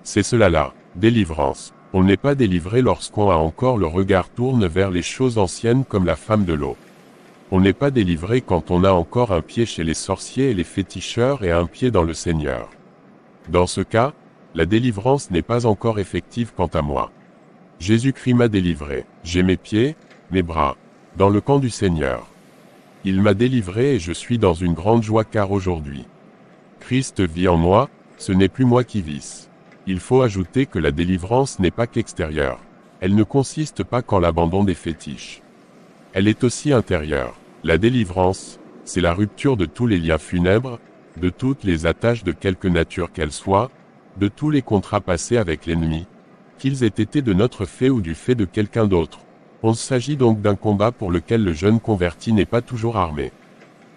C'est cela-là, délivrance. On n'est pas délivré lorsqu'on a encore le regard tourne vers les choses anciennes comme la femme de l'eau. On n'est pas délivré quand on a encore un pied chez les sorciers et les féticheurs et un pied dans le Seigneur. Dans ce cas, la délivrance n'est pas encore effective quant à moi. Jésus-Christ m'a délivré. J'ai mes pieds, mes bras, dans le camp du Seigneur. Il m'a délivré et je suis dans une grande joie car aujourd'hui, Christ vit en moi, ce n'est plus moi qui vis. Il faut ajouter que la délivrance n'est pas qu'extérieure. Elle ne consiste pas qu'en l'abandon des fétiches. Elle est aussi intérieure. La délivrance, c'est la rupture de tous les liens funèbres, de toutes les attaches de quelque nature qu'elles soient, de tous les contrats passés avec l'ennemi, qu'ils aient été de notre fait ou du fait de quelqu'un d'autre. On s'agit donc d'un combat pour lequel le jeune converti n'est pas toujours armé.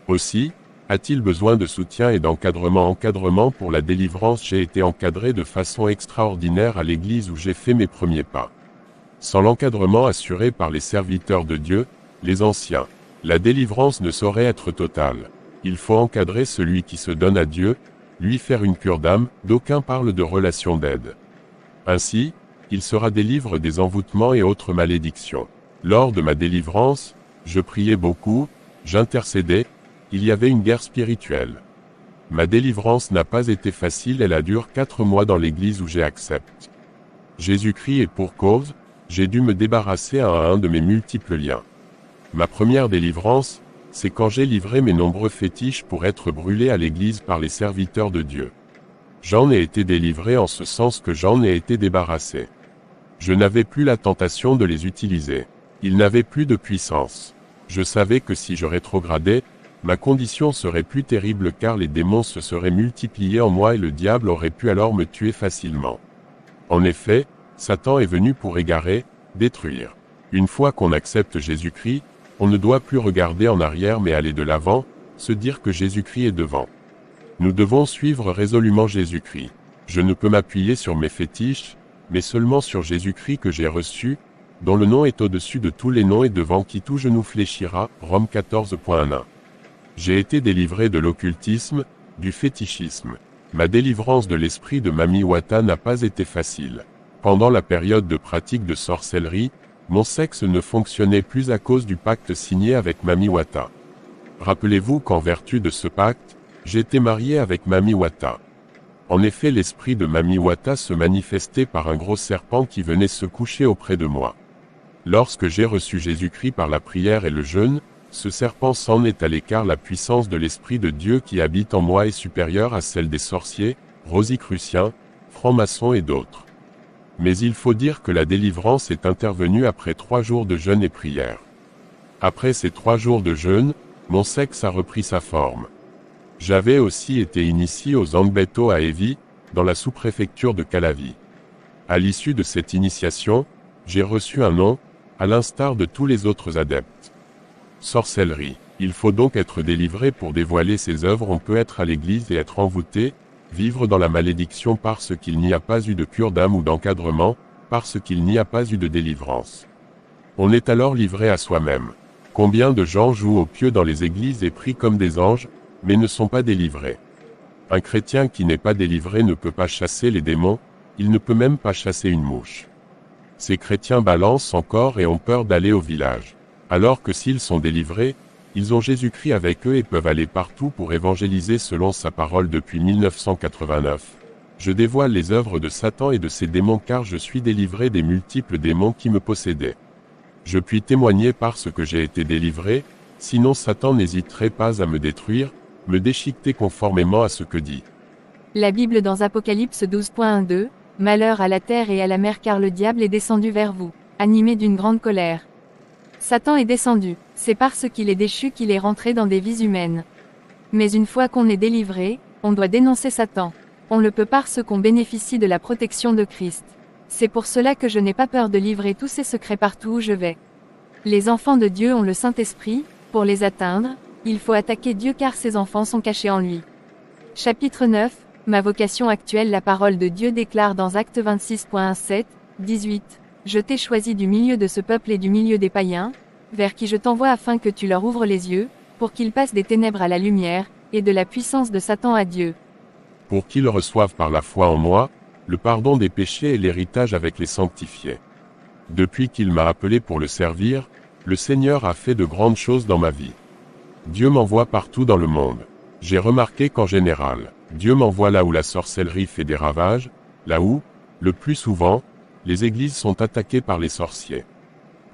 Aussi, a-t-il besoin de soutien et d'encadrement pour la délivrance. J'ai été encadré de façon extraordinaire à l'église où j'ai fait mes premiers pas. Sans l'encadrement assuré par les serviteurs de Dieu, les anciens, la délivrance ne saurait être totale. Il faut encadrer celui qui se donne à Dieu, lui faire une cure d'âme, d'aucuns parlent de relation d'aide. Ainsi, il sera délivré des envoûtements et autres malédictions. Lors de ma délivrance, je priais beaucoup, j'intercédais, il y avait une guerre spirituelle. Ma délivrance n'a pas été facile, elle a duré 4 mois dans l'église où j'ai accepté Jésus-Christ et pour cause, j'ai dû me débarrasser à un de mes multiples liens. Ma première délivrance, c'est quand j'ai livré mes nombreux fétiches pour être brûlés à l'église par les serviteurs de Dieu. J'en ai été délivré en ce sens que j'en ai été débarrassé. Je n'avais plus la tentation de les utiliser. Ils n'avaient plus de puissance. Je savais que si je rétrogradais, ma condition serait plus terrible car les démons se seraient multipliés en moi et le diable aurait pu alors me tuer facilement. En effet, Satan est venu pour égarer, détruire. Une fois qu'on accepte Jésus-Christ, on ne doit plus regarder en arrière mais aller de l'avant, se dire que Jésus-Christ est devant. Nous devons suivre résolument Jésus-Christ. Je ne peux m'appuyer sur mes fétiches, mais seulement sur Jésus-Christ que j'ai reçu, dont le nom est au-dessus de tous les noms et devant qui tout genou fléchira, Rome 14.1. J'ai été délivré de l'occultisme, du fétichisme. Ma délivrance de l'esprit de Mami Wata n'a pas été facile. Pendant la période de pratique de sorcellerie, mon sexe ne fonctionnait plus à cause du pacte signé avec Mami Wata. Rappelez-vous qu'en vertu de ce pacte, j'étais marié avec Mami Wata. En effet, l'esprit de Mami Wata se manifestait par un gros serpent qui venait se coucher auprès de moi. Lorsque j'ai reçu Jésus-Christ par la prière et le jeûne, ce serpent s'en est allé car la puissance de l'Esprit de Dieu qui habite en moi est supérieure à celle des sorciers, rosicruciens, francs-maçons et d'autres. Mais il faut dire que la délivrance est intervenue après 3 jours de jeûne et prière. Après ces 3 jours de jeûne, mon sexe a repris sa forme. J'avais aussi été initié aux Zambetto à Evi, dans la sous-préfecture de Calavi. À l'issue de cette initiation, j'ai reçu un nom, à l'instar de tous les autres adeptes. Sorcellerie. Il faut donc être délivré pour dévoiler ses œuvres. On peut être à l'église et être envoûté, vivre dans la malédiction parce qu'il n'y a pas eu de cure d'âme ou d'encadrement, parce qu'il n'y a pas eu de délivrance. On est alors livré à soi-même. Combien de gens jouent au pieu dans les églises et prient comme des anges, mais ne sont pas délivrés? Un chrétien qui n'est pas délivré ne peut pas chasser les démons, il ne peut même pas chasser une mouche. Ces chrétiens balancent encore et ont peur d'aller au village. Alors que s'ils sont délivrés, ils ont Jésus-Christ avec eux et peuvent aller partout pour évangéliser selon sa parole depuis 1989. Je dévoile les œuvres de Satan et de ses démons car je suis délivré des multiples démons qui me possédaient. Je puis témoigner parce que j'ai été délivré, sinon Satan n'hésiterait pas à me détruire, me déchiqueter conformément à ce que dit La Bible dans Apocalypse 12.1-2, « Malheur à la terre et à la mer car le diable est descendu vers vous, animé d'une grande colère. » Satan est descendu, c'est parce qu'il est déchu qu'il est rentré dans des vies humaines. Mais une fois qu'on est délivré, on doit dénoncer Satan. On le peut parce qu'on bénéficie de la protection de Christ. C'est pour cela que je n'ai pas peur de livrer tous ces secrets partout où je vais. Les enfants de Dieu ont le Saint-Esprit, pour les atteindre, il faut attaquer Dieu car ses enfants sont cachés en lui. Chapitre 9, ma vocation actuelle. La parole de Dieu déclare dans Actes 26.17, 18. Je t'ai choisi du milieu de ce peuple et du milieu des païens, vers qui je t'envoie afin que tu leur ouvres les yeux, pour qu'ils passent des ténèbres à la lumière, et de la puissance de Satan à Dieu. Pour qu'ils reçoivent par la foi en moi, le pardon des péchés et l'héritage avec les sanctifiés. Depuis qu'il m'a appelé pour le servir, le Seigneur a fait de grandes choses dans ma vie. Dieu m'envoie partout dans le monde. J'ai remarqué qu'en général, Dieu m'envoie là où la sorcellerie fait des ravages, là où, le plus souvent, les églises sont attaquées par les sorciers.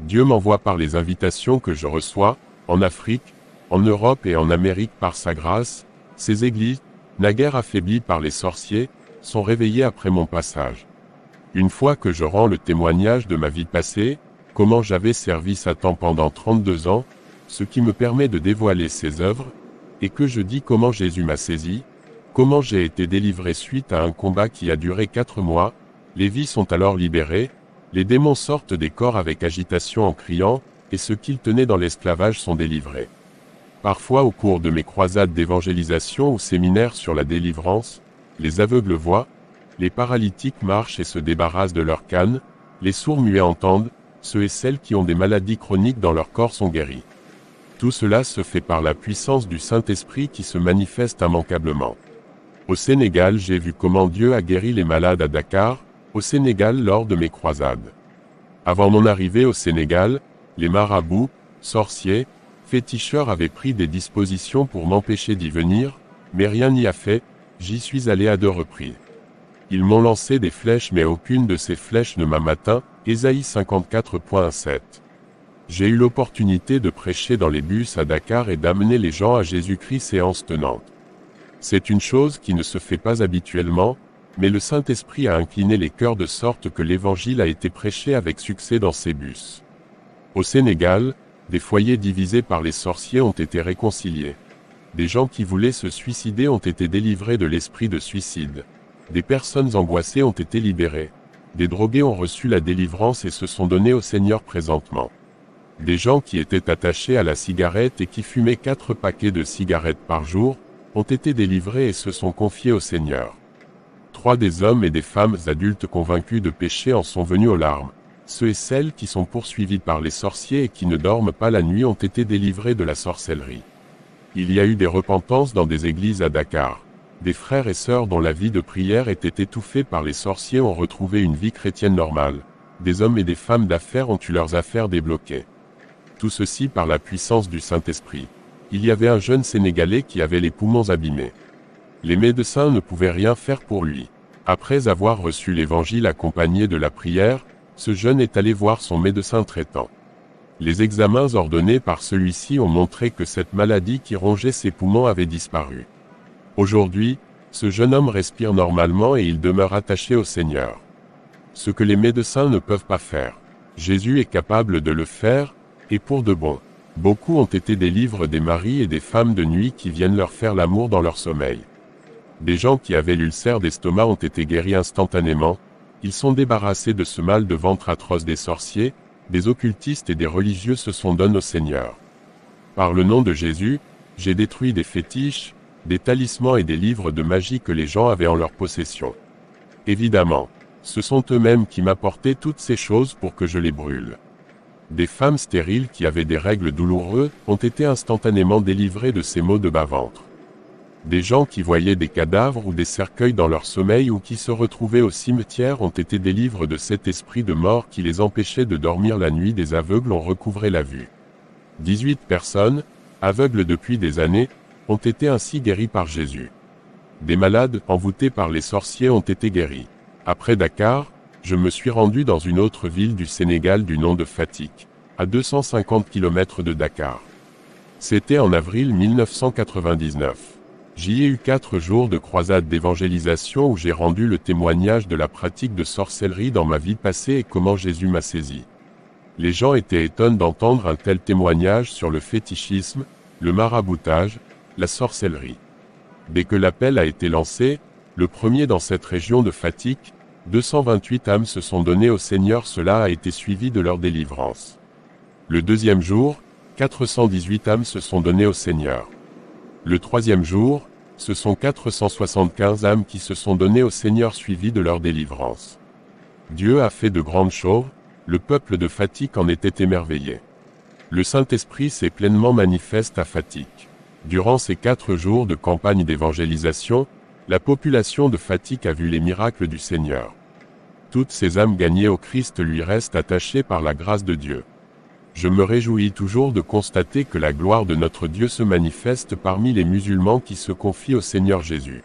Dieu m'envoie par les invitations que je reçois, en Afrique, en Europe et en Amérique par sa grâce. Ces églises, naguère affaiblies par les sorciers, sont réveillées après mon passage. Une fois que je rends le témoignage de ma vie passée, comment j'avais servi Satan pendant 32 ans, ce qui me permet de dévoiler ses œuvres, et que je dis comment Jésus m'a saisi, comment j'ai été délivré suite à un combat qui a duré 4 mois, les vies sont alors libérées, les démons sortent des corps avec agitation en criant, et ceux qu'ils tenaient dans l'esclavage sont délivrés. Parfois au cours de mes croisades d'évangélisation ou séminaires sur la délivrance, les aveugles voient, les paralytiques marchent et se débarrassent de leurs cannes, les sourds muets entendent, ceux et celles qui ont des maladies chroniques dans leur corps sont guéris. Tout cela se fait par la puissance du Saint-Esprit qui se manifeste immanquablement. Au Sénégal, j'ai vu comment Dieu a guéri les malades à Dakar, au Sénégal lors de mes croisades. Avant mon arrivée au Sénégal, les marabouts, sorciers, féticheurs avaient pris des dispositions pour m'empêcher d'y venir, mais rien n'y a fait, j'y suis allé à 2 reprises. Ils m'ont lancé des flèches mais aucune de ces flèches ne m'a atteint, Ésaïe 54.7. J'ai eu l'opportunité de prêcher dans les bus à Dakar et d'amener les gens à Jésus-Christ séance tenante. C'est une chose qui ne se fait pas habituellement, mais le Saint-Esprit a incliné les cœurs de sorte que l'Évangile a été prêché avec succès dans ces bus. Au Sénégal, des foyers divisés par les sorciers ont été réconciliés. Des gens qui voulaient se suicider ont été délivrés de l'esprit de suicide. Des personnes angoissées ont été libérées. Des drogués ont reçu la délivrance et se sont donnés au Seigneur présentement. Des gens qui étaient attachés à la cigarette et qui fumaient 4 paquets de cigarettes par jour, ont été délivrés et se sont confiés au Seigneur. 3 des hommes et des femmes adultes convaincus de péché en sont venus aux larmes. Ceux et celles qui sont poursuivis par les sorciers et qui ne dorment pas la nuit ont été délivrés de la sorcellerie. Il y a eu des repentances dans des églises à Dakar. Des frères et sœurs dont la vie de prière était étouffée par les sorciers ont retrouvé une vie chrétienne normale. Des hommes et des femmes d'affaires ont eu leurs affaires débloquées. Tout ceci par la puissance du Saint-Esprit. Il y avait un jeune Sénégalais qui avait les poumons abîmés. Les médecins ne pouvaient rien faire pour lui. Après avoir reçu l'évangile accompagné de la prière, ce jeune est allé voir son médecin traitant. Les examens ordonnés par celui-ci ont montré que cette maladie qui rongeait ses poumons avait disparu. Aujourd'hui, ce jeune homme respire normalement et il demeure attaché au Seigneur. Ce que les médecins ne peuvent pas faire, Jésus est capable de le faire, et pour de bon. Beaucoup ont été des livres des maris et des femmes de nuit qui viennent leur faire l'amour dans leur sommeil. Des gens qui avaient l'ulcère d'estomac ont été guéris instantanément, ils sont débarrassés de ce mal de ventre atroce des sorciers, des occultistes et des religieux se sont donnés au Seigneur. Par le nom de Jésus, j'ai détruit des fétiches, des talismans et des livres de magie que les gens avaient en leur possession. Évidemment, ce sont eux-mêmes qui m'apportaient toutes ces choses pour que je les brûle. Des femmes stériles qui avaient des règles douloureuses ont été instantanément délivrées de ces maux de bas-ventre. Des gens qui voyaient des cadavres ou des cercueils dans leur sommeil ou qui se retrouvaient au cimetière ont été délivrés de cet esprit de mort qui les empêchait de dormir la nuit. Des aveugles ont recouvré la vue. 18 personnes, aveugles depuis des années, ont été ainsi guéries par Jésus. Des malades, envoûtés par les sorciers, ont été guéris. Après Dakar, je me suis rendu dans une autre ville du Sénégal du nom de Fatick, à 250 km de Dakar. C'était en avril 1999. J'y ai eu 4 jours de croisade d'évangélisation où j'ai rendu le témoignage de la pratique de sorcellerie dans ma vie passée et comment Jésus m'a saisi. Les gens étaient étonnés d'entendre un tel témoignage sur le fétichisme, le maraboutage, la sorcellerie. Dès que l'appel a été lancé, le premier dans cette région de Fatick, 228 âmes se sont données au Seigneur, cela a été suivi de leur délivrance. Le deuxième jour, 418 âmes se sont données au Seigneur. Le troisième jour, ce sont 475 âmes qui se sont données au Seigneur suivies de leur délivrance. Dieu a fait de grandes choses, le peuple de Fatick en était émerveillé. Le Saint-Esprit s'est pleinement manifesté à Fatick. Durant ces 4 jours de campagne d'évangélisation, la population de Fatick a vu les miracles du Seigneur. Toutes ces âmes gagnées au Christ lui restent attachées par la grâce de Dieu. Je me réjouis toujours de constater que la gloire de notre Dieu se manifeste parmi les musulmans qui se confient au Seigneur Jésus.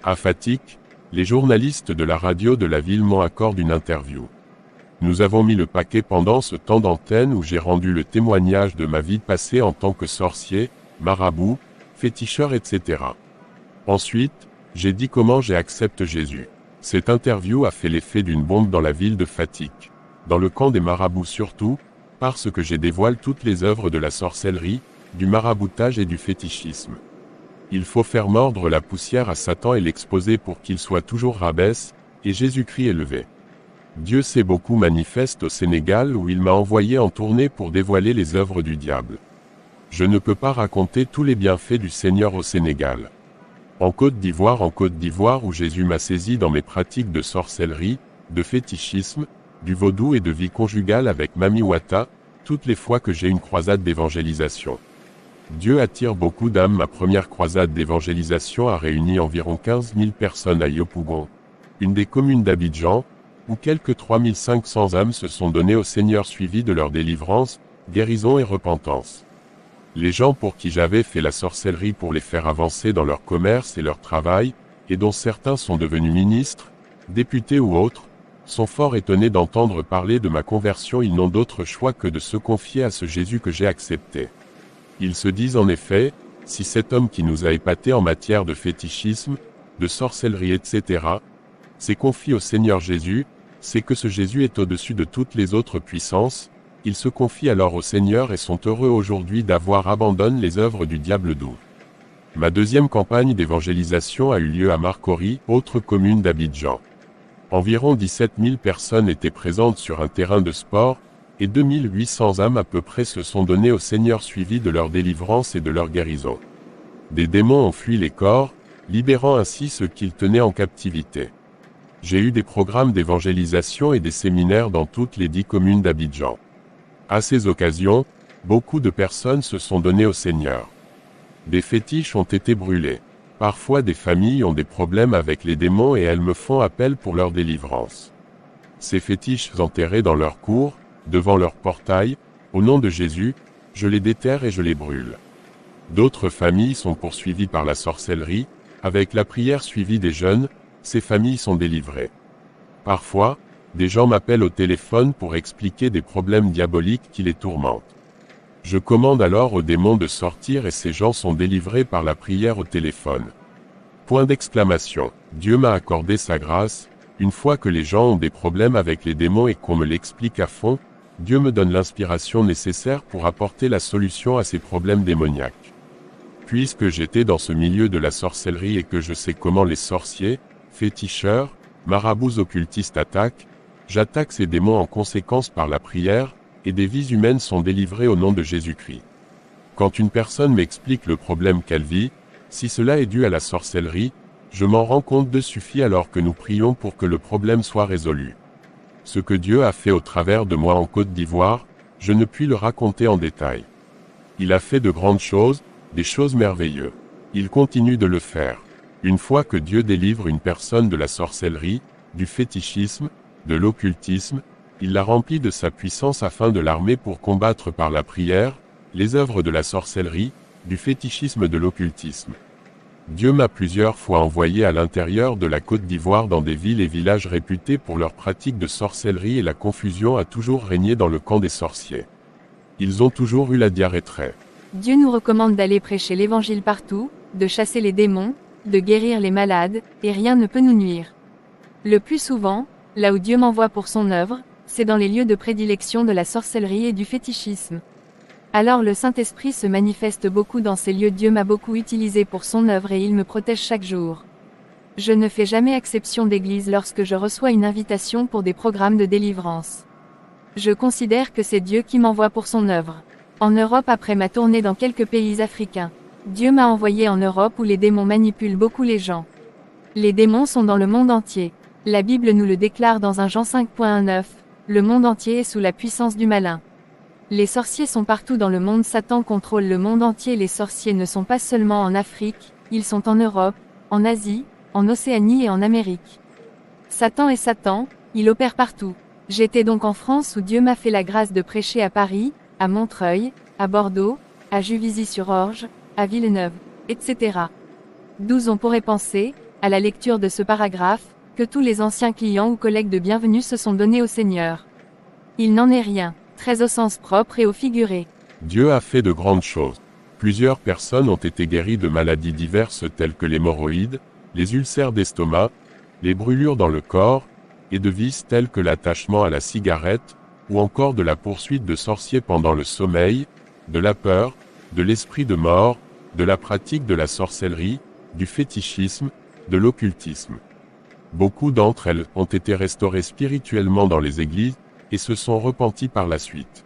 À Fatick, les journalistes de la radio de la ville m'ont accordé une interview. Nous avons mis le paquet pendant ce temps d'antenne où j'ai rendu le témoignage de ma vie passée en tant que sorcier, marabout, féticheur, etc. Ensuite, j'ai dit comment j'ai accepté Jésus. Cette interview a fait l'effet d'une bombe dans la ville de Fatick. Dans le camp des marabouts surtout, parce que j'ai dévoilé toutes les œuvres de la sorcellerie, du maraboutage et du fétichisme. Il faut faire mordre la poussière à Satan et l'exposer pour qu'il soit toujours rabaisse, et Jésus-Christ élevé. Dieu s'est beaucoup manifeste au Sénégal où il m'a envoyé en tournée pour dévoiler les œuvres du diable. Je ne peux pas raconter tous les bienfaits du Seigneur au Sénégal. En Côte d'Ivoire où Jésus m'a saisi dans mes pratiques de sorcellerie, de fétichisme, du vaudou et de vie conjugale avec Mami Wata, toutes les fois que j'ai une croisade d'évangélisation. Dieu attire beaucoup d'âmes. Ma première croisade d'évangélisation a réuni environ 15 000 personnes à Yopougon, une des communes d'Abidjan, où quelques 3500 âmes se sont données au Seigneur suivies de leur délivrance, guérison et repentance. Les gens pour qui j'avais fait la sorcellerie pour les faire avancer dans leur commerce et leur travail, et dont certains sont devenus ministres, députés ou autres, sont fort étonnés d'entendre parler de ma conversion. Ils n'ont d'autre choix que de se confier à ce Jésus que j'ai accepté. Ils se disent en effet, si cet homme qui nous a épatés en matière de fétichisme, de sorcellerie, etc., s'est confié au Seigneur Jésus, c'est que ce Jésus est au-dessus de toutes les autres puissances. Ils se confient alors au Seigneur et sont heureux aujourd'hui d'avoir abandonné les œuvres du diable doux. Ma deuxième campagne d'évangélisation a eu lieu à Marcory, autre commune d'Abidjan. Environ 17 000 personnes étaient présentes sur un terrain de sport, et 2800 âmes à peu près se sont données au Seigneur suivies de leur délivrance et de leur guérison. Des démons ont fui les corps, libérant ainsi ceux qu'ils tenaient en captivité. J'ai eu des programmes d'évangélisation et des séminaires dans toutes les 10 communes d'Abidjan. À ces occasions, beaucoup de personnes se sont données au Seigneur. Des fétiches ont été brûlés. Parfois des familles ont des problèmes avec les démons et elles me font appel pour leur délivrance. Ces fétiches enterrés dans leur cour, devant leur portail, au nom de Jésus, je les déterre et je les brûle. D'autres familles sont poursuivies par la sorcellerie, avec la prière suivie des jeûnes, ces familles sont délivrées. Parfois, des gens m'appellent au téléphone pour expliquer des problèmes diaboliques qui les tourmentent. Je commande alors aux démons de sortir et ces gens sont délivrés par la prière au téléphone. Point d'exclamation. Dieu m'a accordé sa grâce. Une fois que les gens ont des problèmes avec les démons et qu'on me l'explique à fond, Dieu me donne l'inspiration nécessaire pour apporter la solution à ces problèmes démoniaques. Puisque j'étais dans ce milieu de la sorcellerie et que je sais comment les sorciers, féticheurs, marabouts occultistes attaquent, j'attaque ces démons en conséquence par la prière, et des vies humaines sont délivrées au nom de Jésus-Christ. Quand une personne m'explique le problème qu'elle vit, si cela est dû à la sorcellerie, je m'en rends compte de suffit alors que nous prions pour que le problème soit résolu. Ce que Dieu a fait au travers de moi en Côte d'Ivoire, je ne puis le raconter en détail. Il a fait de grandes choses, des choses merveilleuses. Il continue de le faire. Une fois que Dieu délivre une personne de la sorcellerie, du fétichisme, de l'occultisme, il la remplit de sa puissance afin de l'armer pour combattre par la prière, les œuvres de la sorcellerie, du fétichisme de l'occultisme. Dieu m'a plusieurs fois envoyé à l'intérieur de la Côte d'Ivoire dans des villes et villages réputés pour leurs pratiques de sorcellerie et la confusion a toujours régné dans le camp des sorciers. Ils ont toujours eu la diarrhée très. Dieu nous recommande d'aller prêcher l'évangile partout, de chasser les démons, de guérir les malades, et rien ne peut nous nuire. Le plus souvent, là où Dieu m'envoie pour son œuvre, c'est dans les lieux de prédilection de la sorcellerie et du fétichisme. Alors le Saint-Esprit se manifeste beaucoup dans ces lieux. Dieu m'a beaucoup utilisé pour son œuvre et il me protège chaque jour. Je ne fais jamais exception d'église lorsque je reçois une invitation pour des programmes de délivrance. Je considère que c'est Dieu qui m'envoie pour son œuvre. En Europe après ma tournée dans quelques pays africains, Dieu m'a envoyé en Europe où les démons manipulent beaucoup les gens. Les démons sont dans le monde entier. La Bible nous le déclare dans 1 Jean 5.9, le monde entier est sous la puissance du malin. Les sorciers sont partout dans le monde. Satan contrôle le monde entier. Les sorciers ne sont pas seulement en Afrique, ils sont en Europe, en Asie, en Océanie et en Amérique. Satan est Satan, il opère partout. J'étais donc en France où Dieu m'a fait la grâce de prêcher à Paris, à Montreuil, à Bordeaux, à Juvisy-sur-Orge, à Villeneuve, etc. D'où on pourrait penser, à la lecture de ce paragraphe, que tous les anciens clients ou collègues de bienvenue se sont donnés au Seigneur. Il n'en est rien. Très au sens propre et au figuré. Dieu a fait de grandes choses. Plusieurs personnes ont été guéries de maladies diverses telles que l'hémorroïde, les ulcères d'estomac, les brûlures dans le corps, et de vices tels que l'attachement à la cigarette, ou encore de la poursuite de sorciers pendant le sommeil, de la peur, de l'esprit de mort, de la pratique de la sorcellerie, du fétichisme, de l'occultisme. Beaucoup d'entre elles ont été restaurées spirituellement dans les églises, et se sont repentis par la suite.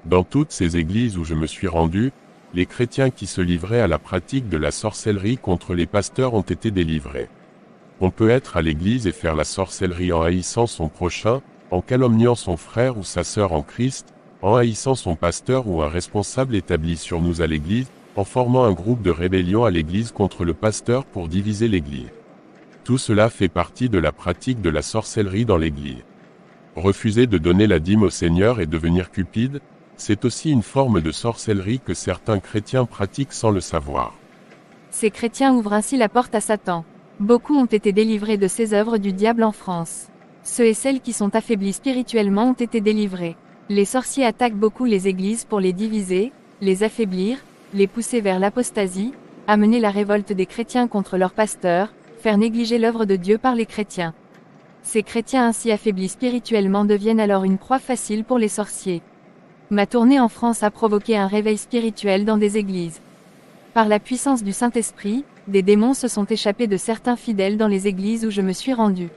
Dans toutes ces églises où je me suis rendu, les chrétiens qui se livraient à la pratique de la sorcellerie contre les pasteurs ont été délivrés. On peut être à l'église et faire la sorcellerie en haïssant son prochain, en calomniant son frère ou sa sœur en Christ, en haïssant son pasteur ou un responsable établi sur nous à l'église, en formant un groupe de rébellion à l'église contre le pasteur pour diviser l'église. Tout cela fait partie de la pratique de la sorcellerie dans l'église. Refuser de donner la dîme au Seigneur et devenir cupide, c'est aussi une forme de sorcellerie que certains chrétiens pratiquent sans le savoir. Ces chrétiens ouvrent ainsi la porte à Satan. Beaucoup ont été délivrés de ces œuvres du diable en France. Ceux et celles qui sont affaiblis spirituellement ont été délivrés. Les sorciers attaquent beaucoup les églises pour les diviser, les affaiblir, les pousser vers l'apostasie, amener la révolte des chrétiens contre leurs pasteurs, faire négliger l'œuvre de Dieu par les chrétiens. Ces chrétiens ainsi affaiblis spirituellement deviennent alors une proie facile pour les sorciers. Ma tournée en France a provoqué un réveil spirituel dans des églises. Par la puissance du Saint-Esprit, des démons se sont échappés de certains fidèles dans les églises où je me suis rendu.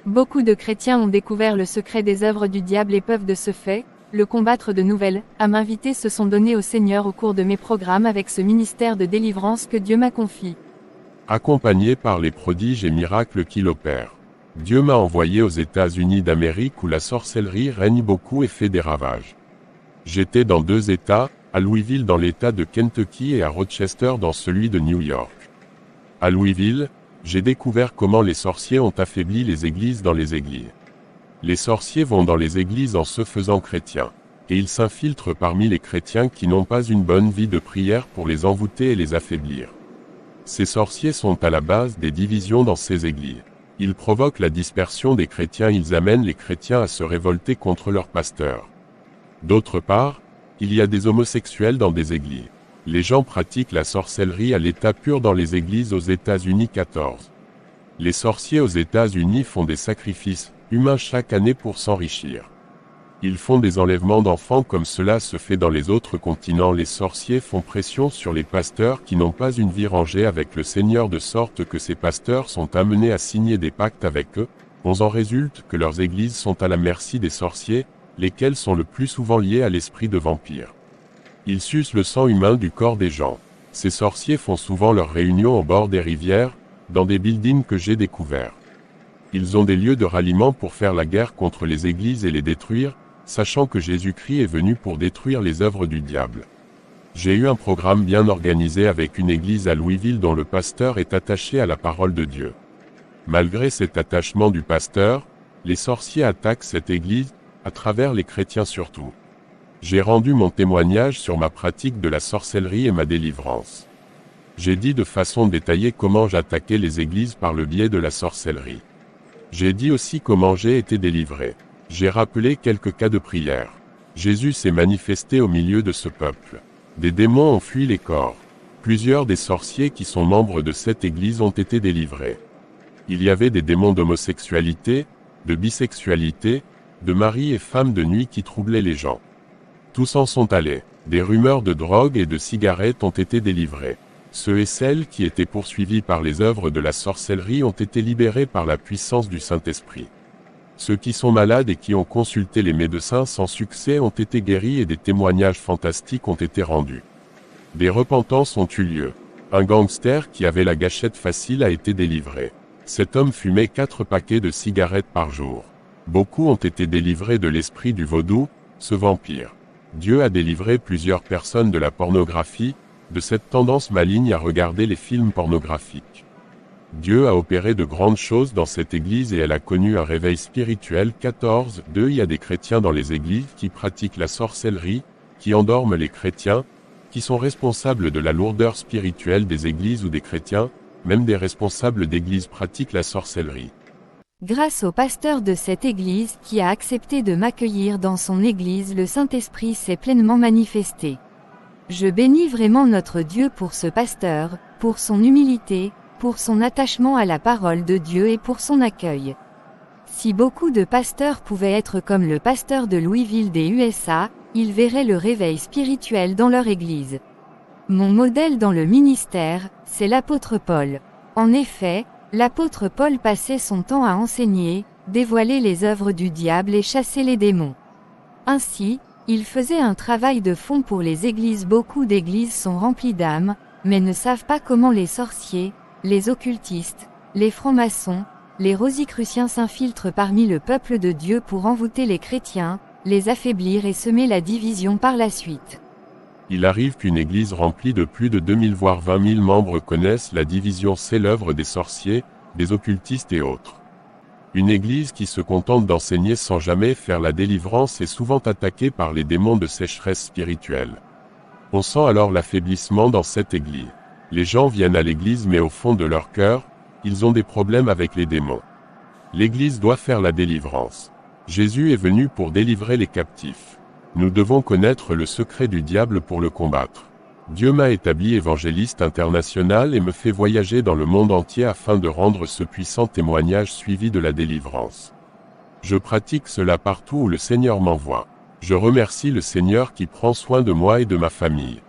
Beaucoup de chrétiens ont découvert le secret des œuvres du diable et peuvent de ce fait, le combattre. De nouvelles âmes invitées se sont données au Seigneur au cours de mes programmes avec ce ministère de délivrance que Dieu m'a confié. Accompagné par les prodiges et miracles qu'il opère. Dieu m'a envoyé aux États-Unis d'Amérique où la sorcellerie règne beaucoup et fait des ravages. J'étais dans 2 États, à Louisville dans l'État de Kentucky et à Rochester dans celui de New York. À Louisville, j'ai découvert comment les sorciers ont affaibli les églises dans les églises. Les sorciers vont dans les églises en se faisant chrétiens, et ils s'infiltrent parmi les chrétiens qui n'ont pas une bonne vie de prière pour les envoûter et les affaiblir. Ces sorciers sont à la base des divisions dans ces églises. Ils provoquent la dispersion des chrétiens, ils amènent les chrétiens à se révolter contre leurs pasteurs. D'autre part, il y a des homosexuels dans des églises. Les gens pratiquent la sorcellerie à l'état pur dans les églises aux États-Unis. 14. Les sorciers aux États-Unis font des sacrifices humains chaque année pour s'enrichir. Ils font des enlèvements d'enfants comme cela se fait dans les autres continents. Les sorciers font pression sur les pasteurs qui n'ont pas une vie rangée avec le Seigneur de sorte que ces pasteurs sont amenés à signer des pactes avec eux. On en résulte que leurs églises sont à la merci des sorciers, lesquels sont le plus souvent liés à l'esprit de vampire. Ils sucent le sang humain du corps des gens. Ces sorciers font souvent leurs réunions au bord des rivières, dans des buildings que j'ai découverts. Ils ont des lieux de ralliement pour faire la guerre contre les églises et les détruire, sachant que Jésus-Christ est venu pour détruire les œuvres du diable. J'ai eu un programme bien organisé avec une église à Louisville dont le pasteur est attaché à la parole de Dieu. Malgré cet attachement du pasteur, les sorciers attaquent cette église, à travers les chrétiens surtout. J'ai rendu mon témoignage sur ma pratique de la sorcellerie et ma délivrance. J'ai dit de façon détaillée comment j'attaquais les églises par le biais de la sorcellerie. J'ai dit aussi comment j'ai été délivré. J'ai rappelé quelques cas de prière. Jésus s'est manifesté au milieu de ce peuple. Des démons ont fui les corps. Plusieurs des sorciers qui sont membres de cette église ont été délivrés. Il y avait des démons d'homosexualité, de bisexualité, de mari et femme de nuit qui troublaient les gens. Tous en sont allés. Des rumeurs de drogue et de cigarettes ont été délivrées. Ceux et celles qui étaient poursuivis par les œuvres de la sorcellerie ont été libérés par la puissance du Saint-Esprit. Ceux qui sont malades et qui ont consulté les médecins sans succès ont été guéris et des témoignages fantastiques ont été rendus. Des repentances ont eu lieu. Un gangster qui avait la gâchette facile a été délivré. Cet homme fumait 4 paquets de cigarettes par jour. Beaucoup ont été délivrés de l'esprit du vaudou, ce vampire. Dieu a délivré plusieurs personnes de la pornographie, de cette tendance maligne à regarder les films pornographiques. Dieu a opéré de grandes choses dans cette église et elle a connu un réveil spirituel. 14.2 Il y a des chrétiens dans les églises qui pratiquent la sorcellerie, qui endorment les chrétiens, qui sont responsables de la lourdeur spirituelle des églises ou des chrétiens, même des responsables d'églises pratiquent la sorcellerie. Grâce au pasteur de cette église qui a accepté de m'accueillir dans son église, le Saint-Esprit s'est pleinement manifesté. Je bénis vraiment notre Dieu pour ce pasteur, pour son humilité, pour son attachement à la parole de Dieu et pour son accueil. Si beaucoup de pasteurs pouvaient être comme le pasteur de Louisville des USA, ils verraient le réveil spirituel dans leur église. Mon modèle dans le ministère, c'est l'apôtre Paul. En effet, l'apôtre Paul passait son temps à enseigner, dévoiler les œuvres du diable et chasser les démons. Ainsi, il faisait un travail de fond pour les églises. Beaucoup d'églises sont remplies d'âmes, mais ne savent pas comment les sorciers, les occultistes, les francs-maçons, les rosicruciens s'infiltrent parmi le peuple de Dieu pour envoûter les chrétiens, les affaiblir et semer la division par la suite. Il arrive qu'une église remplie de plus de 2000 voire 20 000 membres connaisse la division. C'est l'œuvre des sorciers, des occultistes et autres. Une église qui se contente d'enseigner sans jamais faire la délivrance est souvent attaquée par les démons de sécheresse spirituelle. On sent alors l'affaiblissement dans cette église. Les gens viennent à l'église mais au fond de leur cœur, ils ont des problèmes avec les démons. L'église doit faire la délivrance. Jésus est venu pour délivrer les captifs. Nous devons connaître le secret du diable pour le combattre. Dieu m'a établi évangéliste international et me fait voyager dans le monde entier afin de rendre ce puissant témoignage suivi de la délivrance. Je pratique cela partout où le Seigneur m'envoie. Je remercie le Seigneur qui prend soin de moi et de ma famille.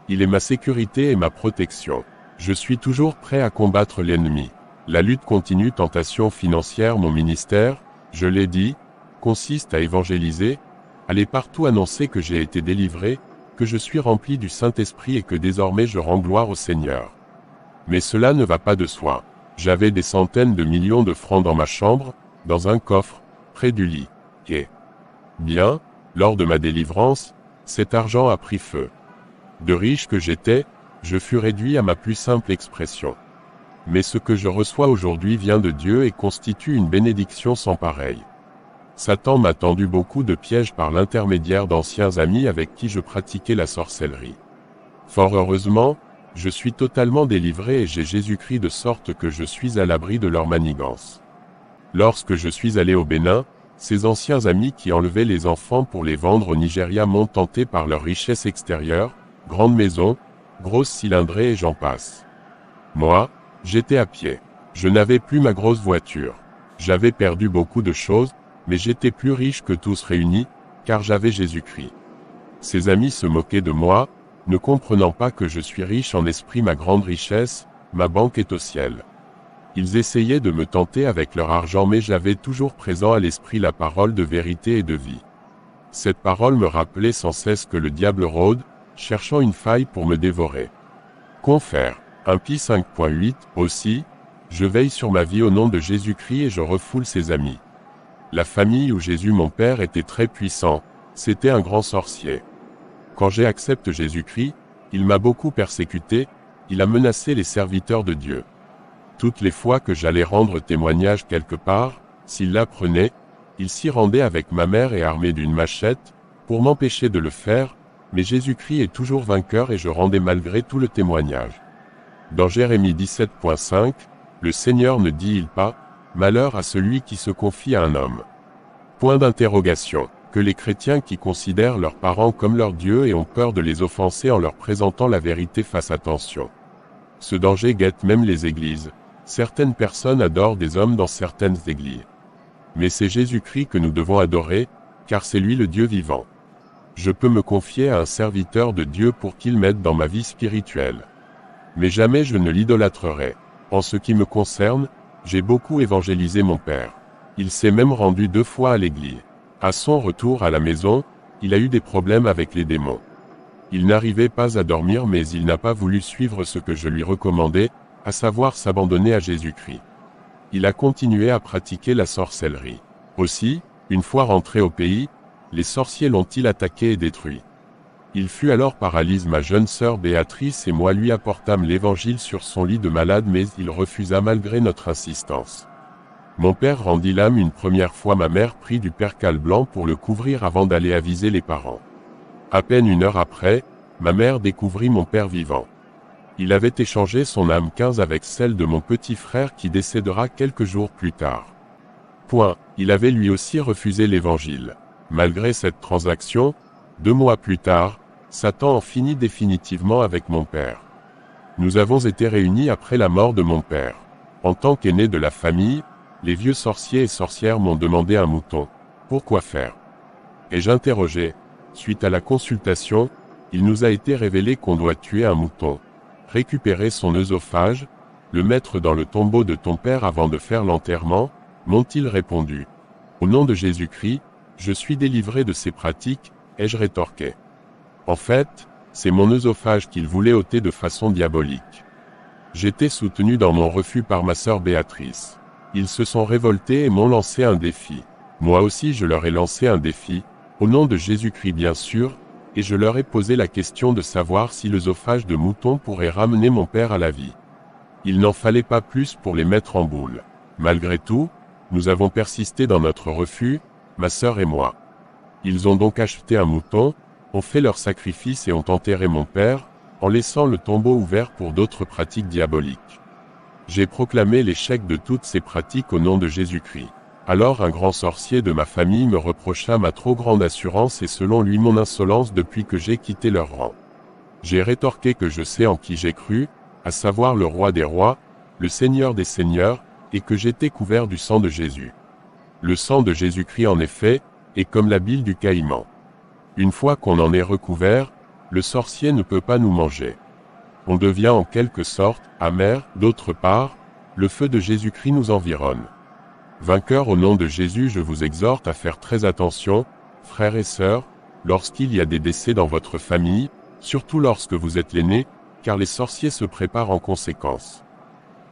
Il est ma sécurité et ma protection. Je suis toujours prêt à combattre l'ennemi. La lutte continue. Tentation financière. Mon ministère, je l'ai dit, consiste à évangéliser, aller partout annoncer que j'ai été délivré, que je suis rempli du Saint-Esprit et que désormais je rends gloire au Seigneur. Mais cela ne va pas de soi. J'avais des centaines de millions de francs dans ma chambre, dans un coffre, près du lit. Et bien, lors de ma délivrance, cet argent a pris feu. De riche que j'étais, je fus réduit à ma plus simple expression. Mais ce que je reçois aujourd'hui vient de Dieu et constitue une bénédiction sans pareille. Satan m'a tendu beaucoup de pièges par l'intermédiaire d'anciens amis avec qui je pratiquais la sorcellerie. Fort heureusement, je suis totalement délivré et j'ai Jésus-Christ de sorte que je suis à l'abri de leur manigance. Lorsque je suis allé au Bénin, ces anciens amis qui enlevaient les enfants pour les vendre au Nigeria m'ont tenté par leur richesse extérieure, grande maison, grosse cylindrée et j'en passe. Moi, j'étais à pied. Je n'avais plus ma grosse voiture. J'avais perdu beaucoup de choses, mais j'étais plus riche que tous réunis, car j'avais Jésus-Christ. Ses amis se moquaient de moi, ne comprenant pas que je suis riche en esprit, ma grande richesse, ma banque est au ciel. Ils essayaient de me tenter avec leur argent, mais j'avais toujours présent à l'esprit la parole de vérité et de vie. Cette parole me rappelait sans cesse que le diable rôde, cherchant une faille pour me dévorer. Confère. 1 Pie 5.8. Aussi, je veille sur ma vie au nom de Jésus-Christ et je refoule ses amis. La famille où Jésus mon Père était très puissant, c'était un grand sorcier. Quand j'ai accepté Jésus-Christ, il m'a beaucoup persécuté, il a menacé les serviteurs de Dieu. Toutes les fois que j'allais rendre témoignage quelque part, s'il l'apprenait, il s'y rendait avec ma mère et armé d'une machette, pour m'empêcher de le faire, mais Jésus-Christ est toujours vainqueur et je rendais malgré tout le témoignage. Dans Jérémie 17.5, le Seigneur ne dit-il pas, « Malheur à celui qui se confie à un homme ». Point d'interrogation. Que les chrétiens qui considèrent leurs parents comme leur Dieu et ont peur de les offenser en leur présentant la vérité fassent attention. Ce danger guette même les églises. Certaines personnes adorent des hommes dans certaines églises. Mais c'est Jésus-Christ que nous devons adorer, car c'est lui le Dieu vivant. Je peux me confier à un serviteur de Dieu pour qu'il m'aide dans ma vie spirituelle. Mais jamais je ne l'idolâtrerai. En ce qui me concerne, j'ai beaucoup évangélisé mon père. Il s'est même rendu 2 fois à l'église. À son retour à la maison, il a eu des problèmes avec les démons. Il n'arrivait pas à dormir, mais il n'a pas voulu suivre ce que je lui recommandais, à savoir s'abandonner à Jésus-Christ. Il a continué à pratiquer la sorcellerie. Aussi, une fois rentré au pays, les sorciers l'ont-ils attaqué et détruit. Il fut alors paralysé. Ma jeune sœur Béatrice et moi lui apportâmes l'évangile sur son lit de malade, mais il refusa malgré notre insistance. Mon père rendit l'âme une première fois. Ma mère prit du percale blanc pour le couvrir avant d'aller aviser les parents. À peine 1 heure après, ma mère découvrit mon père vivant. Il avait échangé son âme 15 avec celle de mon petit frère qui décédera quelques jours plus tard. Il avait lui aussi refusé l'évangile. Malgré cette transaction, 2 mois plus tard, Satan en finit définitivement avec mon père. Nous avons été réunis après la mort de mon père. En tant qu'aîné de la famille, les vieux sorciers et sorcières m'ont demandé un mouton. Pourquoi faire? Et j'interrogeai. Suite à la consultation, il nous a été révélé qu'on doit tuer un mouton, récupérer son œsophage, le mettre dans le tombeau de ton père avant de faire l'enterrement, m'ont-ils répondu. Au nom de Jésus-Christ, je suis délivré de ces pratiques, ai-je rétorqué. En fait, c'est mon œsophage qu'ils voulaient ôter de façon diabolique. J'étais soutenu dans mon refus par ma sœur Béatrice. Ils se sont révoltés et m'ont lancé un défi. Moi aussi je leur ai lancé un défi, au nom de Jésus-Christ bien sûr, et je leur ai posé la question de savoir si l'œsophage de mouton pourrait ramener mon père à la vie. Il n'en fallait pas plus pour les mettre en boule. Malgré tout, nous avons persisté dans notre refus, ma sœur et moi. Ils ont donc acheté un mouton, ont fait leur sacrifice et ont enterré mon père, en laissant le tombeau ouvert pour d'autres pratiques diaboliques. J'ai proclamé l'échec de toutes ces pratiques au nom de Jésus-Christ. Alors un grand sorcier de ma famille me reprocha ma trop grande assurance et selon lui mon insolence depuis que j'ai quitté leur rang. J'ai rétorqué que je sais en qui j'ai cru, à savoir le roi des rois, le Seigneur des seigneurs, et que j'étais couvert du sang de Jésus. Le sang de Jésus-Christ en effet, est comme la bile du caïman. Une fois qu'on en est recouvert, le sorcier ne peut pas nous manger. On devient en quelque sorte amer. D'autre part, le feu de Jésus-Christ nous environne. Vainqueurs au nom de Jésus, je vous exhorte à faire très attention, frères et sœurs, lorsqu'il y a des décès dans votre famille, surtout lorsque vous êtes l'aîné, car les sorciers se préparent en conséquence.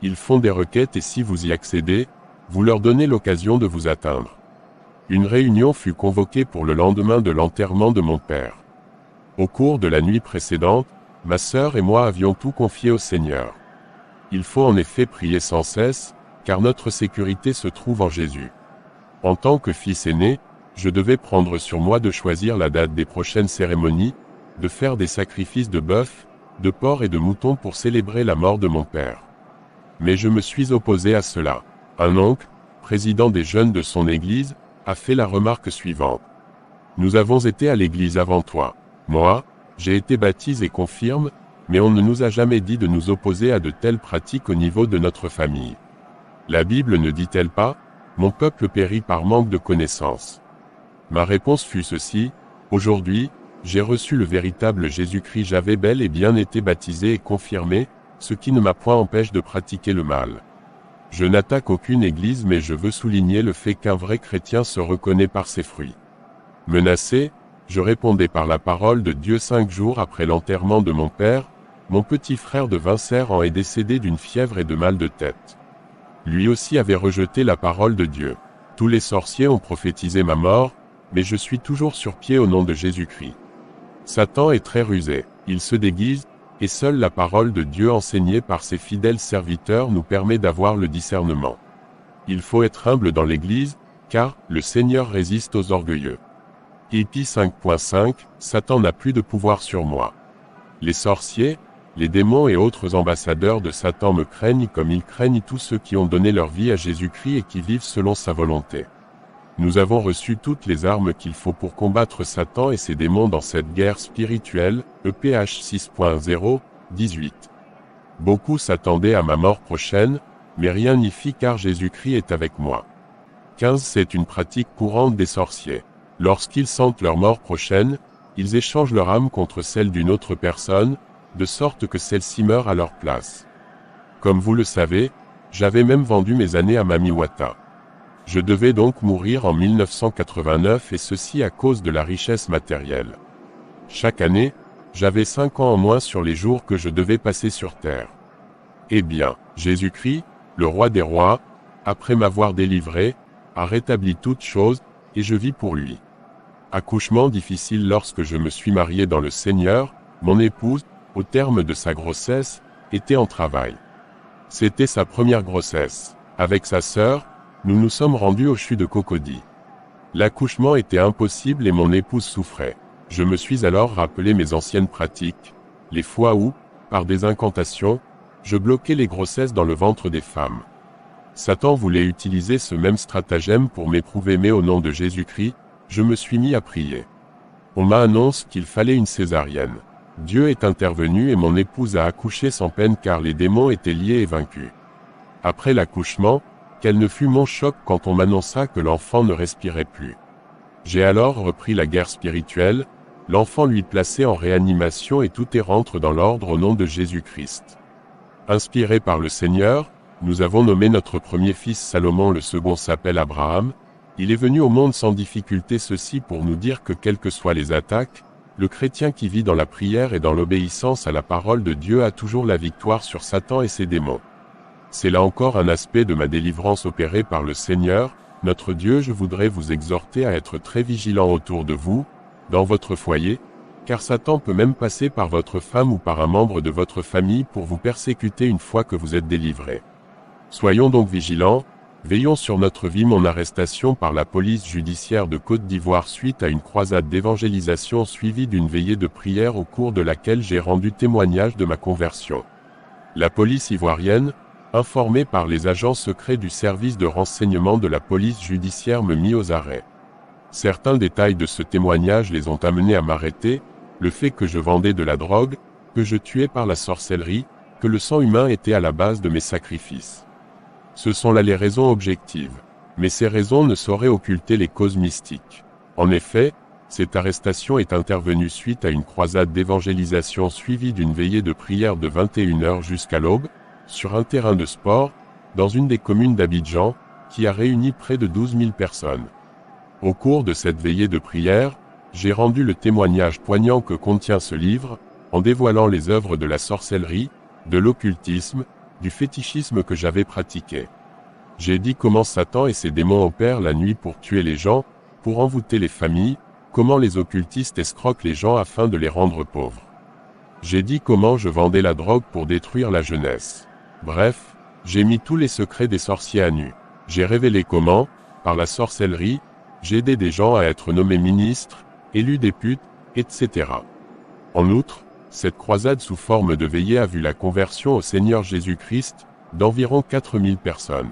Ils font des requêtes et si vous y accédez, vous leur donnez l'occasion de vous atteindre. Une réunion fut convoquée pour le lendemain de l'enterrement de mon père. Au cours de la nuit précédente, ma sœur et moi avions tout confié au Seigneur. Il faut en effet prier sans cesse, car notre sécurité se trouve en Jésus. En tant que fils aîné, je devais prendre sur moi de choisir la date des prochaines cérémonies, de faire des sacrifices de bœuf, de porc et de mouton pour célébrer la mort de mon père. Mais je me suis opposé à cela. Un oncle, président des jeunes de son église, a fait la remarque suivante. Nous avons été à l'église avant toi. Moi, j'ai été baptisé et confirme, mais on ne nous a jamais dit de nous opposer à de telles pratiques au niveau de notre famille. La Bible ne dit-elle pas, « Mon peuple périt par manque de connaissance ». Ma réponse fut ceci: aujourd'hui, j'ai reçu le véritable Jésus-Christ, j'avais bel et bien été baptisé et confirmé, ce qui ne m'a point empêché de pratiquer le mal. Je n'attaque aucune église, mais je veux souligner le fait qu'un vrai chrétien se reconnaît par ses fruits. Menacé, je répondais par la parole de Dieu. 5 jours après l'enterrement de mon père, mon petit frère de 27 ans est décédé d'une fièvre et de mal de tête. Lui aussi avait rejeté la parole de Dieu. Tous les sorciers ont prophétisé ma mort, mais je suis toujours sur pied au nom de Jésus-Christ. Satan est très rusé, il se déguise, et seule la parole de Dieu enseignée par ses fidèles serviteurs nous permet d'avoir le discernement. Il faut être humble dans l'Église, car le Seigneur résiste aux orgueilleux. Épi 5.5, Satan n'a plus de pouvoir sur moi. Les sorciers, les démons et autres ambassadeurs de Satan me craignent comme ils craignent tous ceux qui ont donné leur vie à Jésus-Christ et qui vivent selon sa volonté. Nous avons reçu toutes les armes qu'il faut pour combattre Satan et ses démons dans cette guerre spirituelle, EPH 6.0, 18. Beaucoup s'attendaient à ma mort prochaine, mais rien n'y fit car Jésus-Christ est avec moi. 15. C'est une pratique courante des sorciers. Lorsqu'ils sentent leur mort prochaine, ils échangent leur âme contre celle d'une autre personne, de sorte que celle-ci meurt à leur place. Comme vous le savez, j'avais même vendu mes années à Mamiwata. Je devais donc mourir en 1989 et ceci à cause de la richesse matérielle. Chaque année, j'avais 5 ans en moins sur les jours que je devais passer sur terre. Eh bien, Jésus-Christ, le roi des rois, après m'avoir délivré, a rétabli toutes choses, et je vis pour lui. Accouchement difficile lorsque je me suis marié dans le Seigneur, mon épouse, au terme de sa grossesse, était en travail. C'était sa première grossesse. Avec sa sœur, nous nous sommes rendus au CHU de Cocody. L'accouchement était impossible et mon épouse souffrait. Je me suis alors rappelé mes anciennes pratiques, les fois où, par des incantations, je bloquais les grossesses dans le ventre des femmes. Satan voulait utiliser ce même stratagème pour m'éprouver, mais au nom de Jésus-Christ, je me suis mis à prier. On m'a annoncé qu'il fallait une césarienne. Dieu est intervenu et mon épouse a accouché sans peine car les démons étaient liés et vaincus. Après l'accouchement, quel ne fut mon choc quand on m'annonça que l'enfant ne respirait plus. J'ai alors repris la guerre spirituelle, l'enfant lui placé en réanimation et tout rentre dans l'ordre au nom de Jésus-Christ. Inspiré par le Seigneur, nous avons nommé notre premier fils Salomon, le second s'appelle Abraham. Il est venu au monde sans difficulté, ceci pour nous dire que quelles que soient les attaques, le chrétien qui vit dans la prière et dans l'obéissance à la parole de Dieu a toujours la victoire sur Satan et ses démons. C'est là encore un aspect de ma délivrance opérée par le Seigneur, notre Dieu. Je voudrais vous exhorter à être très vigilant autour de vous, dans votre foyer, car Satan peut même passer par votre femme ou par un membre de votre famille pour vous persécuter une fois que vous êtes délivré. Soyons donc vigilants, veillons sur notre vie. Mon arrestation par la police judiciaire de Côte d'Ivoire suite à une croisade d'évangélisation suivie d'une veillée de prière au cours de laquelle j'ai rendu témoignage de ma conversion. La police ivoirienne, informée par les agents secrets du service de renseignement de la police judiciaire, me mit aux arrêts. Certains détails de ce témoignage les ont amenés à m'arrêter, le fait que je vendais de la drogue, que je tuais par la sorcellerie, que le sang humain était à la base de mes sacrifices. Ce sont là les raisons objectives. Mais ces raisons ne sauraient occulter les causes mystiques. En effet, cette arrestation est intervenue suite à une croisade d'évangélisation suivie d'une veillée de prière de 21h jusqu'à l'aube, sur un terrain de sport, dans une des communes d'Abidjan, qui a réuni près de 12 000 personnes. Au cours de cette veillée de prière, j'ai rendu le témoignage poignant que contient ce livre, en dévoilant les œuvres de la sorcellerie, de l'occultisme, du fétichisme que j'avais pratiqué. J'ai dit comment Satan et ses démons opèrent la nuit pour tuer les gens, pour envoûter les familles, comment les occultistes escroquent les gens afin de les rendre pauvres. J'ai dit comment je vendais la drogue pour détruire la jeunesse. Bref, j'ai mis tous les secrets des sorciers à nu. J'ai révélé comment, par la sorcellerie, j'aidais des gens à être nommés ministres, élus députés, etc. En outre, cette croisade sous forme de veillée a vu la conversion au Seigneur Jésus-Christ, d'environ 4000 personnes.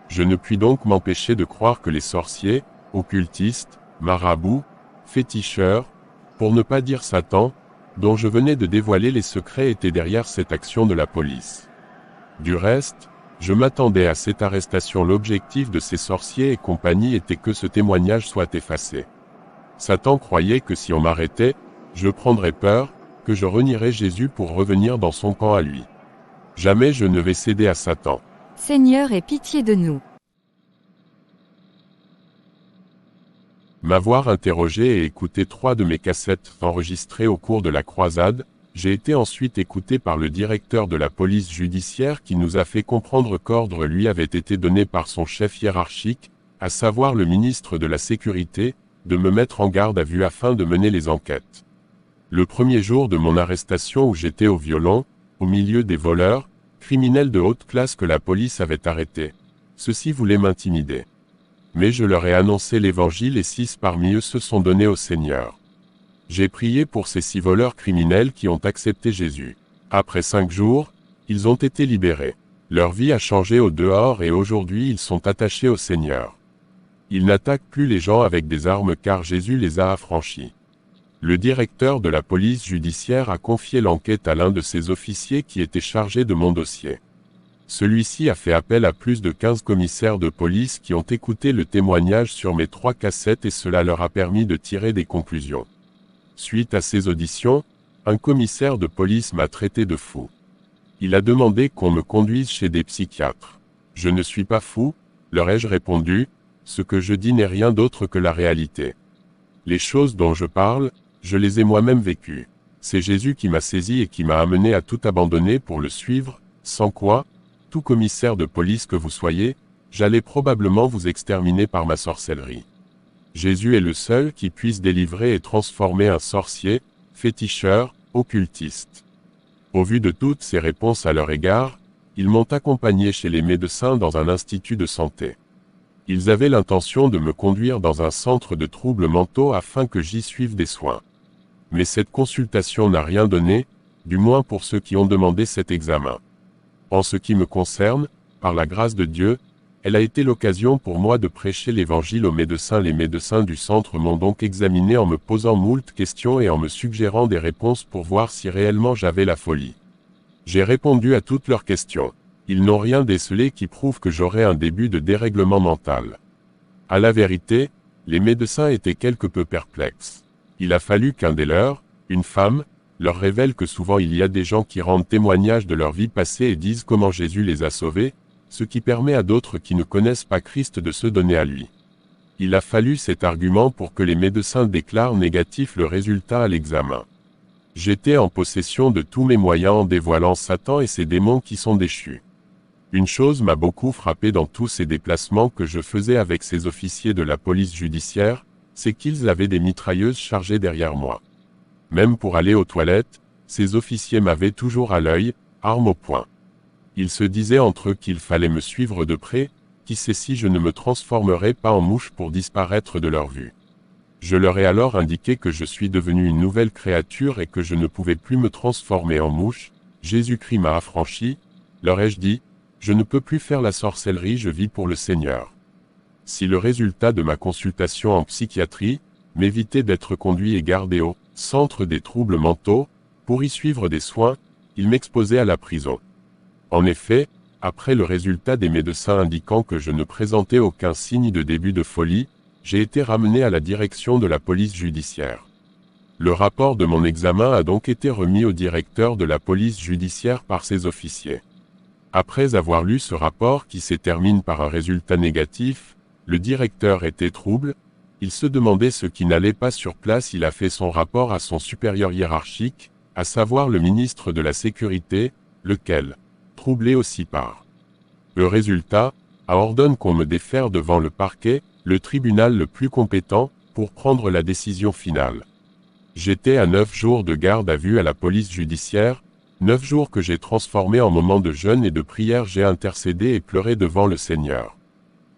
Je ne puis donc m'empêcher de croire que les sorciers, occultistes, marabouts, féticheurs, pour ne pas dire Satan, dont je venais de dévoiler les secrets, étaient derrière cette action de la police. Du reste, je m'attendais à cette arrestation. L'objectif de ces sorciers et compagnie était que ce témoignage soit effacé. Satan croyait que si on m'arrêtait, je prendrais peur, que je renierais Jésus pour revenir dans son camp à lui. Jamais je ne vais céder à Satan. Seigneur, aie pitié de nous. M'avoir interrogé et écouté 3 de mes cassettes enregistrées au cours de la croisade, j'ai été ensuite écouté par le directeur de la police judiciaire qui nous a fait comprendre qu'ordre lui avait été donné par son chef hiérarchique, à savoir le ministre de la Sécurité, de me mettre en garde à vue afin de mener les enquêtes. Le premier jour de mon arrestation où j'étais au violon, au milieu des voleurs, criminels de haute classe que la police avait arrêtés, ceux-ci voulaient m'intimider. Mais je leur ai annoncé l'évangile et 6 parmi eux se sont donnés au Seigneur. J'ai prié pour ces 6 voleurs criminels qui ont accepté Jésus. Après 5 jours, ils ont été libérés. Leur vie a changé au dehors et aujourd'hui ils sont attachés au Seigneur. Ils n'attaquent plus les gens avec des armes car Jésus les a affranchis. Le directeur de la police judiciaire a confié l'enquête à l'un de ses officiers qui était chargé de mon dossier. Celui-ci a fait appel à plus de 15 commissaires de police qui ont écouté le témoignage sur mes 3 cassettes et cela leur a permis de tirer des conclusions. Suite à ces auditions, un commissaire de police m'a traité de fou. Il a demandé qu'on me conduise chez des psychiatres. Je ne suis pas fou, leur ai-je répondu, ce que je dis n'est rien d'autre que la réalité. Les choses dont je parle, je les ai moi-même vécues. C'est Jésus qui m'a saisi et qui m'a amené à tout abandonner pour le suivre, sans quoi, tout commissaire de police que vous soyez, j'allais probablement vous exterminer par ma sorcellerie. Jésus est le seul qui puisse délivrer et transformer un sorcier, féticheur, occultiste. Au vu de toutes ces réponses à leur égard, ils m'ont accompagné chez les médecins dans un institut de santé. Ils avaient l'intention de me conduire dans un centre de troubles mentaux afin que j'y suive des soins. Mais cette consultation n'a rien donné, du moins pour ceux qui ont demandé cet examen. En ce qui me concerne, par la grâce de Dieu, elle a été l'occasion pour moi de prêcher l'évangile aux médecins. Les médecins du centre m'ont donc examiné en me posant moult questions et en me suggérant des réponses pour voir si réellement j'avais la folie. J'ai répondu à toutes leurs questions. Ils n'ont rien décelé qui prouve que j'aurais un début de dérèglement mental. À la vérité, les médecins étaient quelque peu perplexes. Il a fallu qu'un des leurs, une femme, leur révèle que souvent il y a des gens qui rendent témoignage de leur vie passée et disent comment Jésus les a sauvés, ce qui permet à d'autres qui ne connaissent pas Christ de se donner à lui. Il a fallu cet argument pour que les médecins déclarent négatif le résultat à l'examen. J'étais en possession de tous mes moyens en dévoilant Satan et ses démons qui sont déchus. Une chose m'a beaucoup frappé dans tous ces déplacements que je faisais avec ces officiers de la police judiciaire, c'est qu'ils avaient des mitrailleuses chargées derrière moi. Même pour aller aux toilettes, ces officiers m'avaient toujours à l'œil, arme au poing. Ils se disaient entre eux qu'il fallait me suivre de près, qui sait si je ne me transformerais pas en mouche pour disparaître de leur vue. Je leur ai alors indiqué que je suis devenu une nouvelle créature et que je ne pouvais plus me transformer en mouche. Jésus-Christ m'a affranchi, leur ai-je dit, je ne peux plus faire la sorcellerie, je vis pour le Seigneur. Si le résultat de ma consultation en psychiatrie, m'évitait d'être conduit et gardé au centre des troubles mentaux, pour y suivre des soins, il m'exposait à la prison. En effet, après le résultat des médecins indiquant que je ne présentais aucun signe de début de folie, j'ai été ramené à la direction de la police judiciaire. Le rapport de mon examen a donc été remis au directeur de la police judiciaire par ses officiers. Après avoir lu ce rapport qui se termine par un résultat négatif, le directeur était troublé, il se demandait ce qui n'allait pas sur place. Il a fait son rapport à son supérieur hiérarchique, à savoir le ministre de la Sécurité, lequel, troublé aussi par le résultat, ordonne qu'on me défère devant le parquet, le tribunal le plus compétent, pour prendre la décision finale. J'étais à 9 jours de garde à vue à la police judiciaire, 9 jours que j'ai transformés en moments de jeûne et de prière. J'ai intercédé et pleuré devant le Seigneur.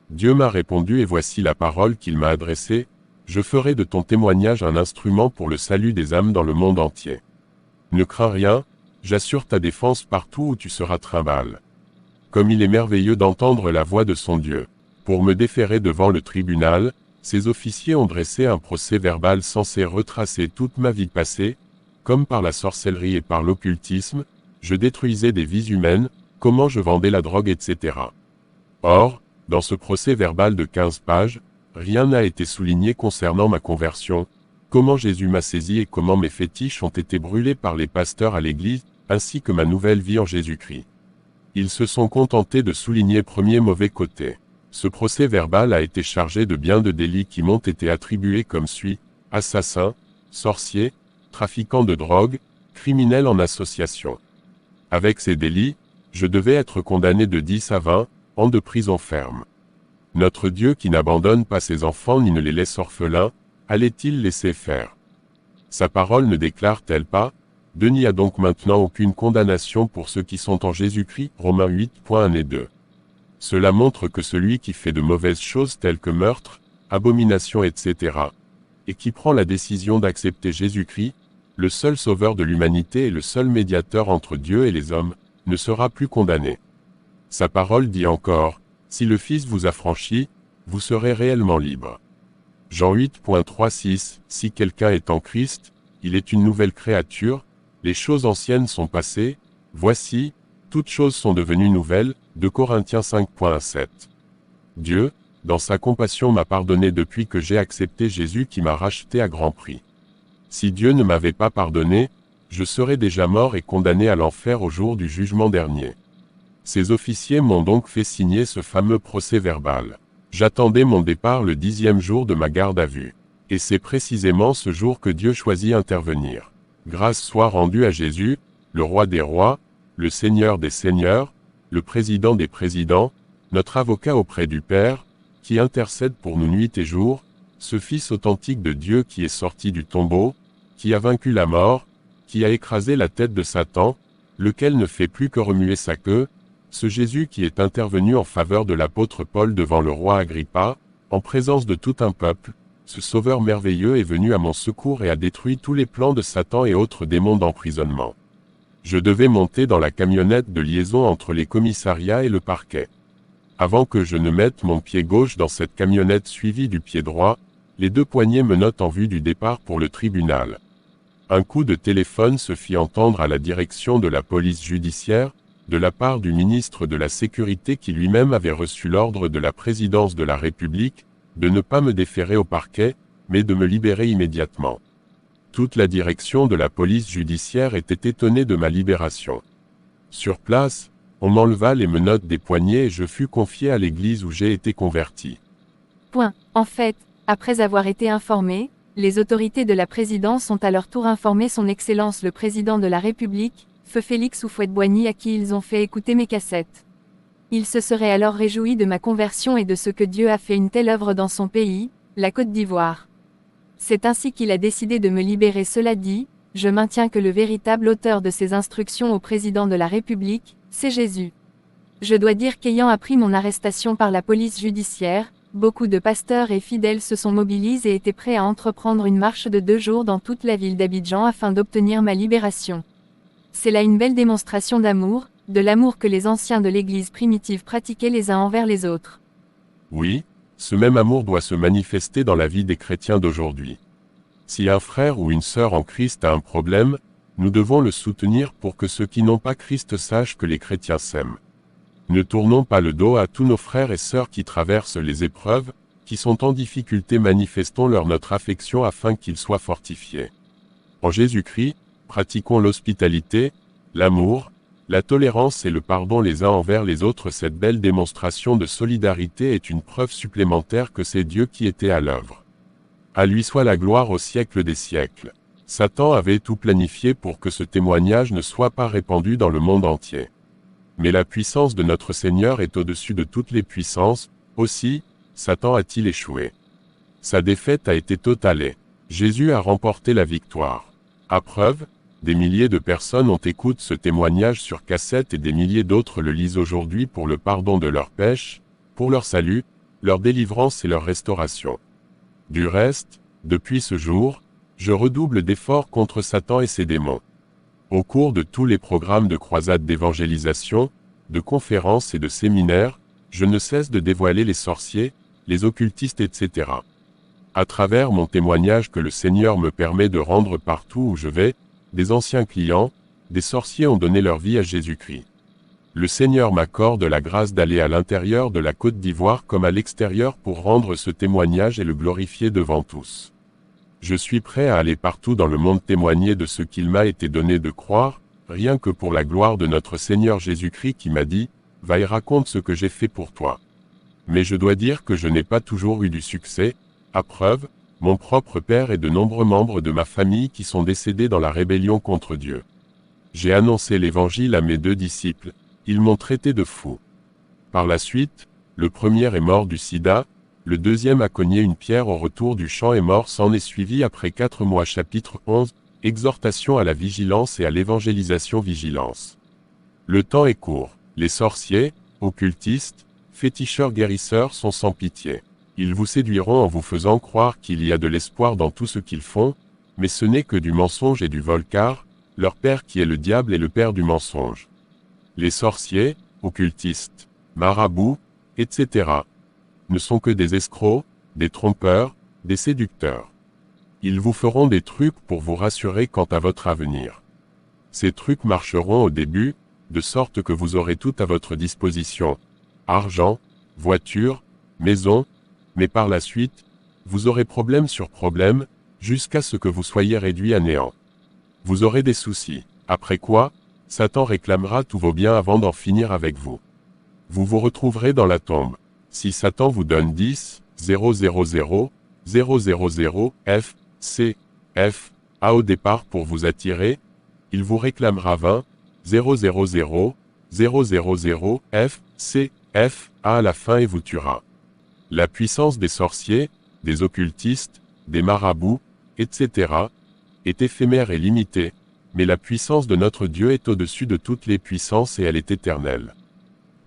Dieu m'a répondu et voici la parole qu'il m'a adressée, je ferai de ton témoignage un instrument pour le salut des âmes dans le monde entier. Ne crains rien, j'assure ta défense partout où tu seras trimballe. Comme il est merveilleux d'entendre la voix de son Dieu. Pour me déférer devant le tribunal, ces officiers ont dressé un procès-verbal censé retracer toute ma vie passée, comme par la sorcellerie et par l'occultisme, je détruisais des vies humaines, comment je vendais la drogue, etc. Or, dans ce procès-verbal de 15 pages, rien n'a été souligné concernant ma conversion, comment Jésus m'a saisi et comment mes fétiches ont été brûlés par les pasteurs à l'église, ainsi que ma nouvelle vie en Jésus-Christ. Ils se sont contentés de souligner premier mauvais côté. Ce procès verbal a été chargé de bien de délits qui m'ont été attribués comme suit: assassin, sorcier, trafiquant de drogue, criminel en association. Avec ces délits, je devais être condamné de 10 à 20 ans de prison ferme. Notre Dieu qui n'abandonne pas ses enfants ni ne les laisse orphelins, allait-il laisser faire? Sa parole ne déclare-t-elle pas: il n'y a donc maintenant aucune condamnation pour ceux qui sont en Jésus-Christ, Romains 8.1 et 2. Cela montre que celui qui fait de mauvaises choses telles que meurtre, abomination, etc., et qui prend la décision d'accepter Jésus-Christ, le seul sauveur de l'humanité et le seul médiateur entre Dieu et les hommes, ne sera plus condamné. Sa parole dit encore: si le Fils vous affranchit, vous serez réellement libre. Jean 8.36, si quelqu'un est en Christ, il est une nouvelle créature, les choses anciennes sont passées, voici, toutes choses sont devenues nouvelles, 2 Corinthiens 5.7. Dieu, dans sa compassion, m'a pardonné depuis que j'ai accepté Jésus qui m'a racheté à grand prix. Si Dieu ne m'avait pas pardonné, je serais déjà mort et condamné à l'enfer au jour du jugement dernier. Ces officiers m'ont donc fait signer ce fameux procès verbal. J'attendais mon départ le 10e jour de ma garde à vue. Et c'est précisément ce jour que Dieu choisit d'intervenir. Grâce soit rendue à Jésus, le roi des rois, le Seigneur des seigneurs, le président des présidents, notre avocat auprès du Père, qui intercède pour nous nuit et jour, ce Fils authentique de Dieu qui est sorti du tombeau, qui a vaincu la mort, qui a écrasé la tête de Satan, lequel ne fait plus que remuer sa queue, ce Jésus qui est intervenu en faveur de l'apôtre Paul devant le roi Agrippa, en présence de tout un peuple, ce Sauveur merveilleux est venu à mon secours et a détruit tous les plans de Satan et autres démons d'emprisonnement. Je devais monter dans la camionnette de liaison entre les commissariats et le parquet. Avant que je ne mette mon pied gauche dans cette camionnette suivie du pied droit, les 2 poignées me notent en vue du départ pour le tribunal. Un coup de téléphone se fit entendre à la direction de la police judiciaire, de la part du ministre de la Sécurité qui lui-même avait reçu l'ordre de la présidence de la République, de ne pas me déférer au parquet, mais de me libérer immédiatement. Toute la direction de la police judiciaire était étonnée de ma libération. Sur place, on m'enleva les menottes des poignets et je fus confié à l'église où j'ai été converti. En fait, après avoir été informé, les autorités de la présidence ont à leur tour informé son Excellence le Président de la République, Feu Félix Houphouët-Boigny, à qui ils ont fait écouter mes cassettes. Il se serait alors réjoui de ma conversion et de ce que Dieu a fait une telle œuvre dans son pays, la Côte d'Ivoire. C'est ainsi qu'il a décidé de me libérer. Cela dit, je maintiens que le véritable auteur de ces instructions au président de la République, c'est Jésus. Je dois dire qu'ayant appris mon arrestation par la police judiciaire, beaucoup de pasteurs et fidèles se sont mobilisés et étaient prêts à entreprendre une marche de 2 jours dans toute la ville d'Abidjan afin d'obtenir ma libération. C'est là une belle démonstration d'amour, de l'amour que les anciens de l'Église primitive pratiquaient les uns envers les autres. Oui, ce même amour doit se manifester dans la vie des chrétiens d'aujourd'hui. Si un frère ou une sœur en Christ a un problème, nous devons le soutenir pour que ceux qui n'ont pas Christ sachent que les chrétiens s'aiment. Ne tournons pas le dos à tous nos frères et sœurs qui traversent les épreuves, qui sont en difficulté. Manifestons-leur notre affection afin qu'ils soient fortifiés. En Jésus-Christ, pratiquons l'hospitalité, l'amour, la tolérance et le pardon les uns envers les autres. Cette belle démonstration de solidarité est une preuve supplémentaire que c'est Dieu qui était à l'œuvre. À lui soit la gloire au siècle des siècles. Satan avait tout planifié pour que ce témoignage ne soit pas répandu dans le monde entier. Mais la puissance de notre Seigneur est au-dessus de toutes les puissances, aussi, Satan a-t-il échoué. Sa défaite a été totale. Jésus a remporté la victoire. À preuve, des milliers de personnes écoutent ce témoignage sur cassette et des milliers d'autres le lisent aujourd'hui pour le pardon de leurs péchés, pour leur salut, leur délivrance et leur restauration. Du reste, depuis ce jour, je redouble d'efforts contre Satan et ses démons. Au cours de tous les programmes de croisade d'évangélisation, de conférences et de séminaires, je ne cesse de dévoiler les sorciers, les occultistes, etc. À travers mon témoignage que le Seigneur me permet de rendre partout où je vais, des anciens clients, des sorciers ont donné leur vie à Jésus-Christ. Le Seigneur m'accorde la grâce d'aller à l'intérieur de la Côte d'Ivoire comme à l'extérieur pour rendre ce témoignage et le glorifier devant tous. Je suis prêt à aller partout dans le monde témoigner de ce qu'il m'a été donné de croire, rien que pour la gloire de notre Seigneur Jésus-Christ qui m'a dit, « Va et raconte ce que j'ai fait pour toi. » Mais je dois dire que je n'ai pas toujours eu du succès, à preuve, mon propre père et de nombreux membres de ma famille qui sont décédés dans la rébellion contre Dieu. J'ai annoncé l'Évangile à mes 2 disciples, ils m'ont traité de fou. Par la suite, le premier est mort du sida, le deuxième a cogné une pierre au retour du champ et mort s'en est suivi après 4 mois. Chapitre 11, Exhortation à la vigilance et à l'évangélisation. Vigilance. Le temps est court, les sorciers, occultistes, féticheurs guérisseurs sont sans pitié. Ils vous séduiront en vous faisant croire qu'il y a de l'espoir dans tout ce qu'ils font, mais ce n'est que du mensonge et du vol car, leur père qui est le diable est le père du mensonge. Les sorciers, occultistes, marabouts, etc. ne sont que des escrocs, des trompeurs, des séducteurs. Ils vous feront des trucs pour vous rassurer quant à votre avenir. Ces trucs marcheront au début, de sorte que vous aurez tout à votre disposition. Argent, voiture, maison, mais par la suite, vous aurez problème sur problème, jusqu'à ce que vous soyez réduit à néant. Vous aurez des soucis, après quoi, Satan réclamera tous vos biens avant d'en finir avec vous. Vous vous retrouverez dans la tombe. Si Satan vous donne 10, 000, 000, F, C, F, A au départ pour vous attirer, il vous réclamera 20, 000, 000, F, C, F, A à la fin et vous tuera. La puissance des sorciers, des occultistes, des marabouts, etc., est éphémère et limitée, mais la puissance de notre Dieu est au-dessus de toutes les puissances et elle est éternelle.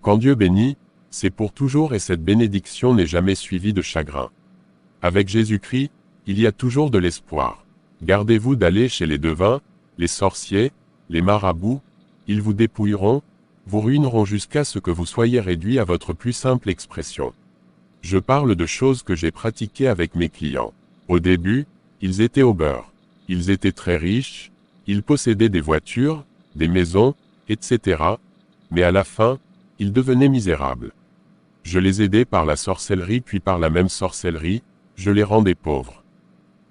Quand Dieu bénit, c'est pour toujours et cette bénédiction n'est jamais suivie de chagrin. Avec Jésus-Christ, il y a toujours de l'espoir. Gardez-vous d'aller chez les devins, les sorciers, les marabouts, ils vous dépouilleront, vous ruineront jusqu'à ce que vous soyez réduit à votre plus simple expression. Je parle de choses que j'ai pratiquées avec mes clients. Au début, ils étaient au beurre. Ils étaient très riches, ils possédaient des voitures, des maisons, etc. Mais à la fin, ils devenaient misérables. Je les aidais par la sorcellerie puis par la même sorcellerie, je les rendais pauvres.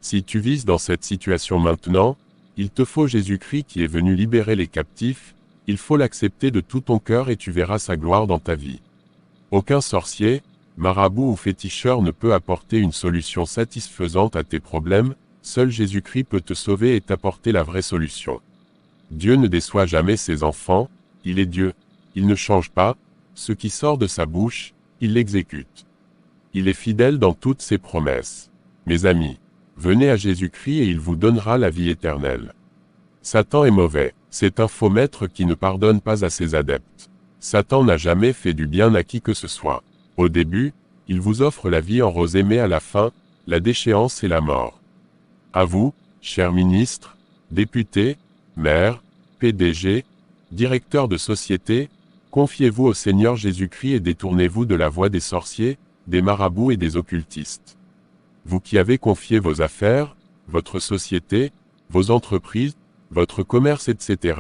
Si tu vis dans cette situation maintenant, il te faut Jésus-Christ qui est venu libérer les captifs, il faut l'accepter de tout ton cœur et tu verras sa gloire dans ta vie. Aucun sorcier, marabout ou féticheur ne peut apporter une solution satisfaisante à tes problèmes, seul Jésus-Christ peut te sauver et t'apporter la vraie solution. Dieu ne déçoit jamais ses enfants, il est Dieu, il ne change pas, ce qui sort de sa bouche, il l'exécute. Il est fidèle dans toutes ses promesses. Mes amis, venez à Jésus-Christ et il vous donnera la vie éternelle. Satan est mauvais, c'est un faux maître qui ne pardonne pas à ses adeptes. Satan n'a jamais fait du bien à qui que ce soit. Au début, il vous offre la vie en rose mais à la fin, la déchéance et la mort. À vous, chers ministres, députés, maires, PDG, directeurs de société, confiez-vous au Seigneur Jésus-Christ et détournez-vous de la voie des sorciers, des marabouts et des occultistes. Vous qui avez confié vos affaires, votre société, vos entreprises, votre commerce, etc.,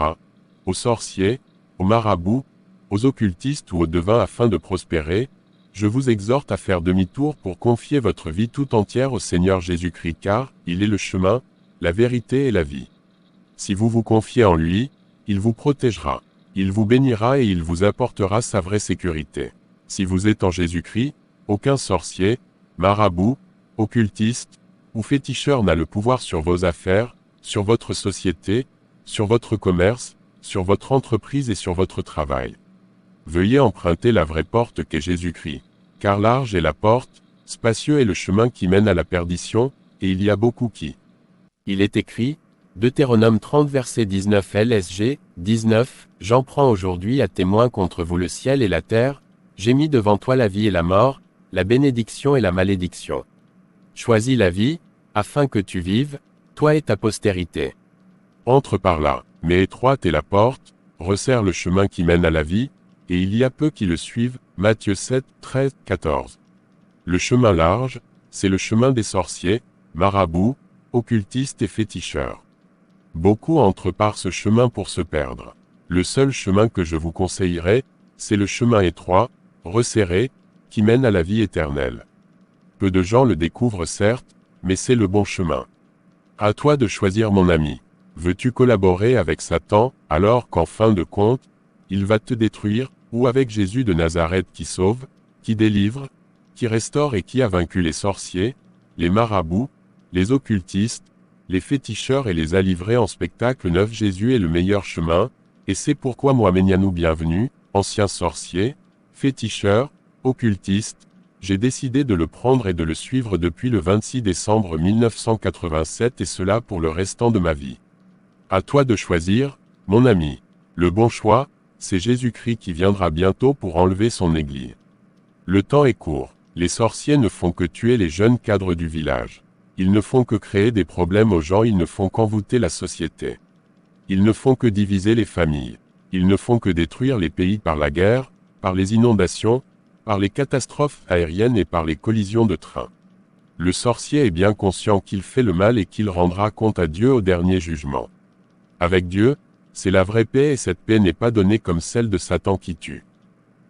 aux sorciers, aux marabouts, aux occultistes ou aux devins afin de prospérer, je vous exhorte à faire demi-tour pour confier votre vie tout entière au Seigneur Jésus-Christ car, il est le chemin, la vérité et la vie. Si vous vous confiez en lui, il vous protégera, il vous bénira et il vous apportera sa vraie sécurité. Si vous êtes en Jésus-Christ, aucun sorcier, marabout, occultiste, ou féticheur n'a le pouvoir sur vos affaires, sur votre société, sur votre commerce, sur votre entreprise et sur votre travail. Veuillez emprunter la vraie porte qu'est Jésus-Christ, car large est la porte, spacieux est le chemin qui mène à la perdition, et il y a beaucoup qui. Il est écrit, Deutéronome 30 verset 19 LSG, 19, J'en prends aujourd'hui à témoin contre vous le ciel et la terre, j'ai mis devant toi la vie et la mort, la bénédiction et la malédiction. Choisis la vie, afin que tu vives, toi et ta postérité. Entre par là, mais étroite est la porte, resserre le chemin qui mène à la vie, et il y a peu qui le suivent, Matthieu 7, 13, 14. Le chemin large, c'est le chemin des sorciers, marabouts, occultistes et féticheurs. Beaucoup entrent par ce chemin pour se perdre. Le seul chemin que je vous conseillerais, c'est le chemin étroit, resserré, qui mène à la vie éternelle. Peu de gens le découvrent certes, mais c'est le bon chemin. À toi de choisir mon ami. Veux-tu collaborer avec Satan, alors qu'en fin de compte, il va te détruire, ou avec Jésus de Nazareth qui sauve, qui délivre, qui restaure et qui a vaincu les sorciers, les marabouts, les occultistes, les féticheurs et les a livrés en spectacle neuf. Jésus est le meilleur chemin, et c'est pourquoi moi Ménianou bienvenue, ancien sorcier, féticheur, occultiste, j'ai décidé de le prendre et de le suivre depuis le 26 décembre 1987 et cela pour le restant de ma vie. À toi de choisir, mon ami. Le bon choix, c'est Jésus-Christ qui viendra bientôt pour enlever son Église. Le temps est court. Les sorciers ne font que tuer les jeunes cadres du village. Ils ne font que créer des problèmes aux gens, ils ne font qu'envoûter la société. Ils ne font que diviser les familles. Ils ne font que détruire les pays par la guerre, par les inondations, par les catastrophes aériennes et par les collisions de trains. Le sorcier est bien conscient qu'il fait le mal et qu'il rendra compte à Dieu au dernier jugement. Avec Dieu, c'est la vraie paix et cette paix n'est pas donnée comme celle de Satan qui tue.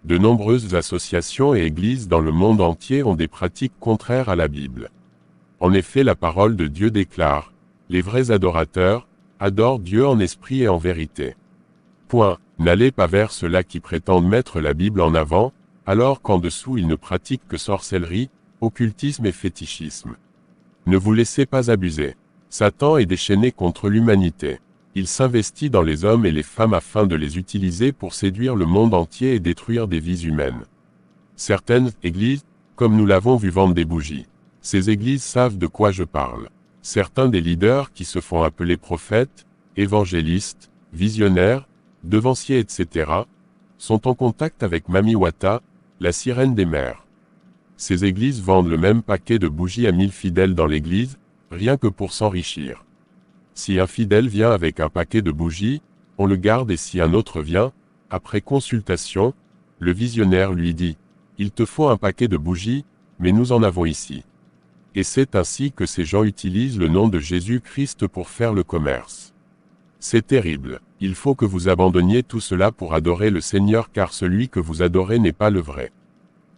De nombreuses associations et églises dans le monde entier ont des pratiques contraires à la Bible. En effet, la parole de Dieu déclare « Les vrais adorateurs adorent Dieu en esprit et en vérité ». Point. N'allez pas vers ceux-là qui prétendent mettre la Bible en avant, alors qu'en dessous ils ne pratiquent que sorcellerie, occultisme et fétichisme. Ne vous laissez pas abuser. Satan est déchaîné contre l'humanité. Il s'investit dans les hommes et les femmes afin de les utiliser pour séduire le monde entier et détruire des vies humaines. Certaines églises, comme nous l'avons vu, vendent des bougies. Ces églises savent de quoi je parle. Certains des leaders qui se font appeler prophètes, évangélistes, visionnaires, devanciers, etc., sont en contact avec Mami Wata, la sirène des mers. Ces églises vendent le même paquet de bougies à 1000 fidèles dans l'église, rien que pour s'enrichir. Si un fidèle vient avec un paquet de bougies, on le garde et si un autre vient, après consultation, le visionnaire lui dit « Il te faut un paquet de bougies, mais nous en avons ici. » Et c'est ainsi que ces gens utilisent le nom de Jésus-Christ pour faire le commerce. C'est terrible. Il faut que vous abandonniez tout cela pour adorer le Seigneur car celui que vous adorez n'est pas le vrai.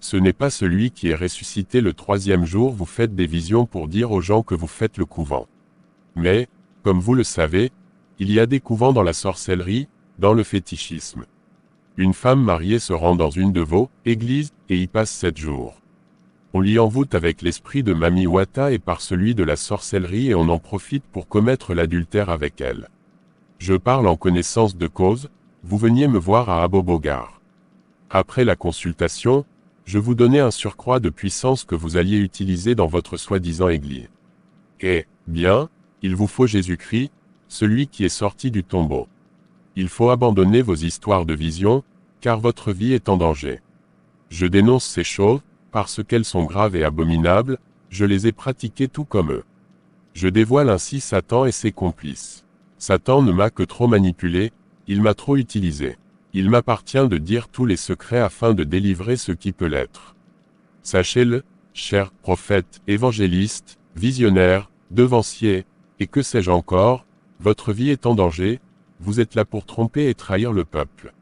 Ce n'est pas celui qui est ressuscité le troisième jour. Vous faites des visions pour dire aux gens que vous faites le couvent. Mais, comme vous le savez, il y a des couvents dans la sorcellerie, dans le fétichisme. Une femme mariée se rend dans une de vos églises et y passe 7 jours. On l'y envoûte avec l'esprit de Mami Wata et par celui de la sorcellerie et on en profite pour commettre l'adultère avec elle. Je parle en connaissance de cause, vous veniez me voir à Abobogar. Après la consultation, je vous donnais un surcroît de puissance que vous alliez utiliser dans votre soi-disant église. Eh bien, il vous faut Jésus-Christ, celui qui est sorti du tombeau. Il faut abandonner vos histoires de vision, car votre vie est en danger. Je dénonce ces choses, parce qu'elles sont graves et abominables, je les ai pratiquées tout comme eux. Je dévoile ainsi Satan et ses complices. Satan ne m'a que trop manipulé, il m'a trop utilisé. Il m'appartient de dire tous les secrets afin de délivrer ce qui peut l'être. Sachez-le, chers prophètes, évangélistes, visionnaires, devanciers, et que sais-je encore, votre vie est en danger, vous êtes là pour tromper et trahir le peuple.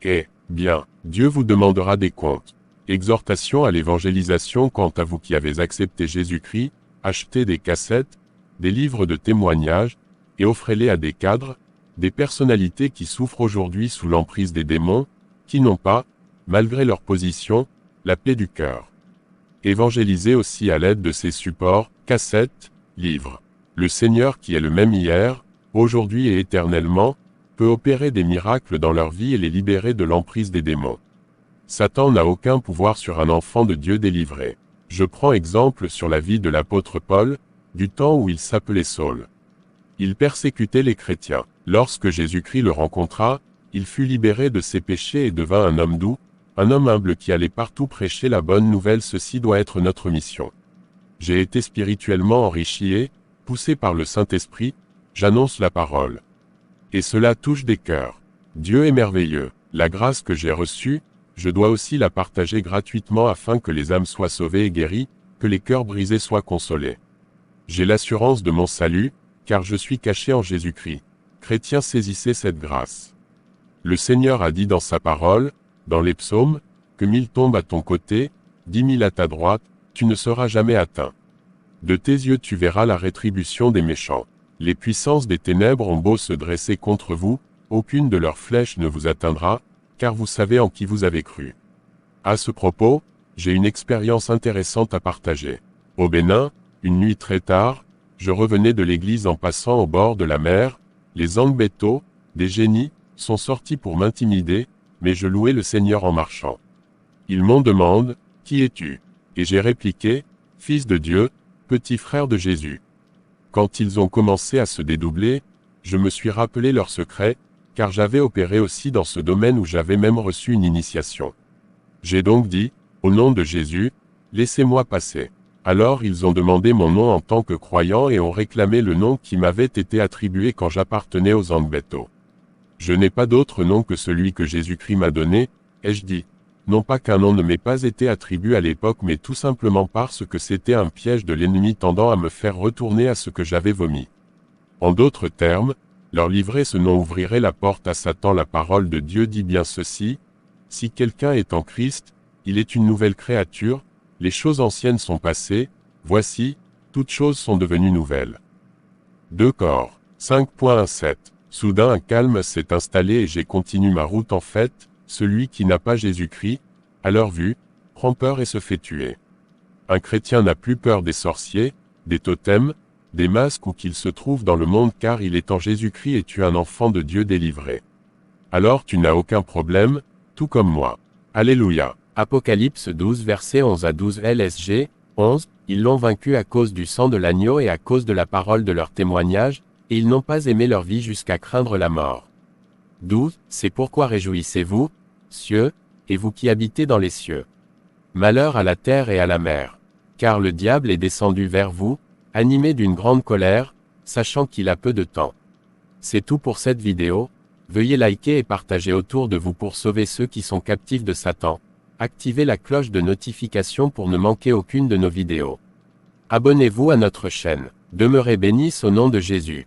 Eh bien, Dieu vous demandera des comptes. Exhortation à l'évangélisation. Quant à vous qui avez accepté Jésus-Christ, achetez des cassettes, des livres de témoignages, et offrez-les à des cadres, des personnalités qui souffrent aujourd'hui sous l'emprise des démons, qui n'ont pas, malgré leur position, la paix du cœur. Évangélisez aussi à l'aide de ces supports, cassettes, livres. Le Seigneur qui est le même hier, aujourd'hui et éternellement, peut opérer des miracles dans leur vie et les libérer de l'emprise des démons. Satan n'a aucun pouvoir sur un enfant de Dieu délivré. Je prends exemple sur la vie de l'apôtre Paul, du temps où il s'appelait Saul. Il persécutait les chrétiens. Lorsque Jésus-Christ le rencontra, il fut libéré de ses péchés et devint un homme doux, un homme humble qui allait partout prêcher la bonne nouvelle. Ceci doit être notre mission. J'ai été spirituellement enrichi et, poussé par le Saint-Esprit, j'annonce la parole. Et cela touche des cœurs. Dieu est merveilleux. La grâce que j'ai reçue, je dois aussi la partager gratuitement afin que les âmes soient sauvées et guéries, que les cœurs brisés soient consolés. J'ai l'assurance de mon salut, car je suis caché en Jésus-Christ. Chrétiens, saisissez cette grâce. Le Seigneur a dit dans sa parole, dans les psaumes, que 1000 tombent à ton côté, 10 000 à ta droite, tu ne seras jamais atteint. De tes yeux tu verras la rétribution des méchants. Les puissances des ténèbres ont beau se dresser contre vous, aucune de leurs flèches ne vous atteindra, car vous savez en qui vous avez cru. À ce propos, j'ai une expérience intéressante à partager. Au Bénin, une nuit très tard, je revenais de l'église en passant au bord de la mer, les Angbeto, des génies, sont sortis pour m'intimider, mais je louais le Seigneur en marchant. Ils m'ont demandé, « Qui es-tu » Et j'ai répliqué, « Fils de Dieu, petit frère de Jésus ». Quand ils ont commencé à se dédoubler, je me suis rappelé leur secret, car j'avais opéré aussi dans ce domaine où j'avais même reçu une initiation. J'ai donc dit, au nom de Jésus, laissez-moi passer. Alors ils ont demandé mon nom en tant que croyant et ont réclamé le nom qui m'avait été attribué quand j'appartenais aux Angbeto. Je n'ai pas d'autre nom que celui que Jésus-Christ m'a donné, ai-je dit. Non pas qu'un nom ne m'ait pas été attribué à l'époque mais tout simplement parce que c'était un piège de l'ennemi tendant à me faire retourner à ce que j'avais vomi. En d'autres termes, leur livrer ce nom ouvrirait la porte à Satan. La parole de Dieu dit bien ceci, « Si quelqu'un est en Christ, il est une nouvelle créature, les choses anciennes sont passées, voici, toutes choses sont devenues nouvelles. » 2 Cor 5.17. Soudain un calme s'est installé et j'ai continué ma route en fait, celui qui n'a pas Jésus-Christ, à leur vue, prend peur et se fait tuer. Un chrétien n'a plus peur des sorciers, des totems, des masques ou qu'il se trouve dans le monde car il est en Jésus-Christ et tu es un enfant de Dieu délivré. Alors tu n'as aucun problème, tout comme moi. Alléluia. Apocalypse 12 versets 11 à 12 LSG, 11, ils l'ont vaincu à cause du sang de l'agneau et à cause de la parole de leur témoignage, et ils n'ont pas aimé leur vie jusqu'à craindre la mort. 12, c'est pourquoi réjouissez-vous, cieux, et vous qui habitez dans les cieux. Malheur à la terre et à la mer. Car le diable est descendu vers vous, animé d'une grande colère, sachant qu'il a peu de temps. C'est tout pour cette vidéo, veuillez liker et partager autour de vous pour sauver ceux qui sont captifs de Satan. Activez la cloche de notification pour ne manquer aucune de nos vidéos. Abonnez-vous à notre chaîne. Demeurez bénis au nom de Jésus.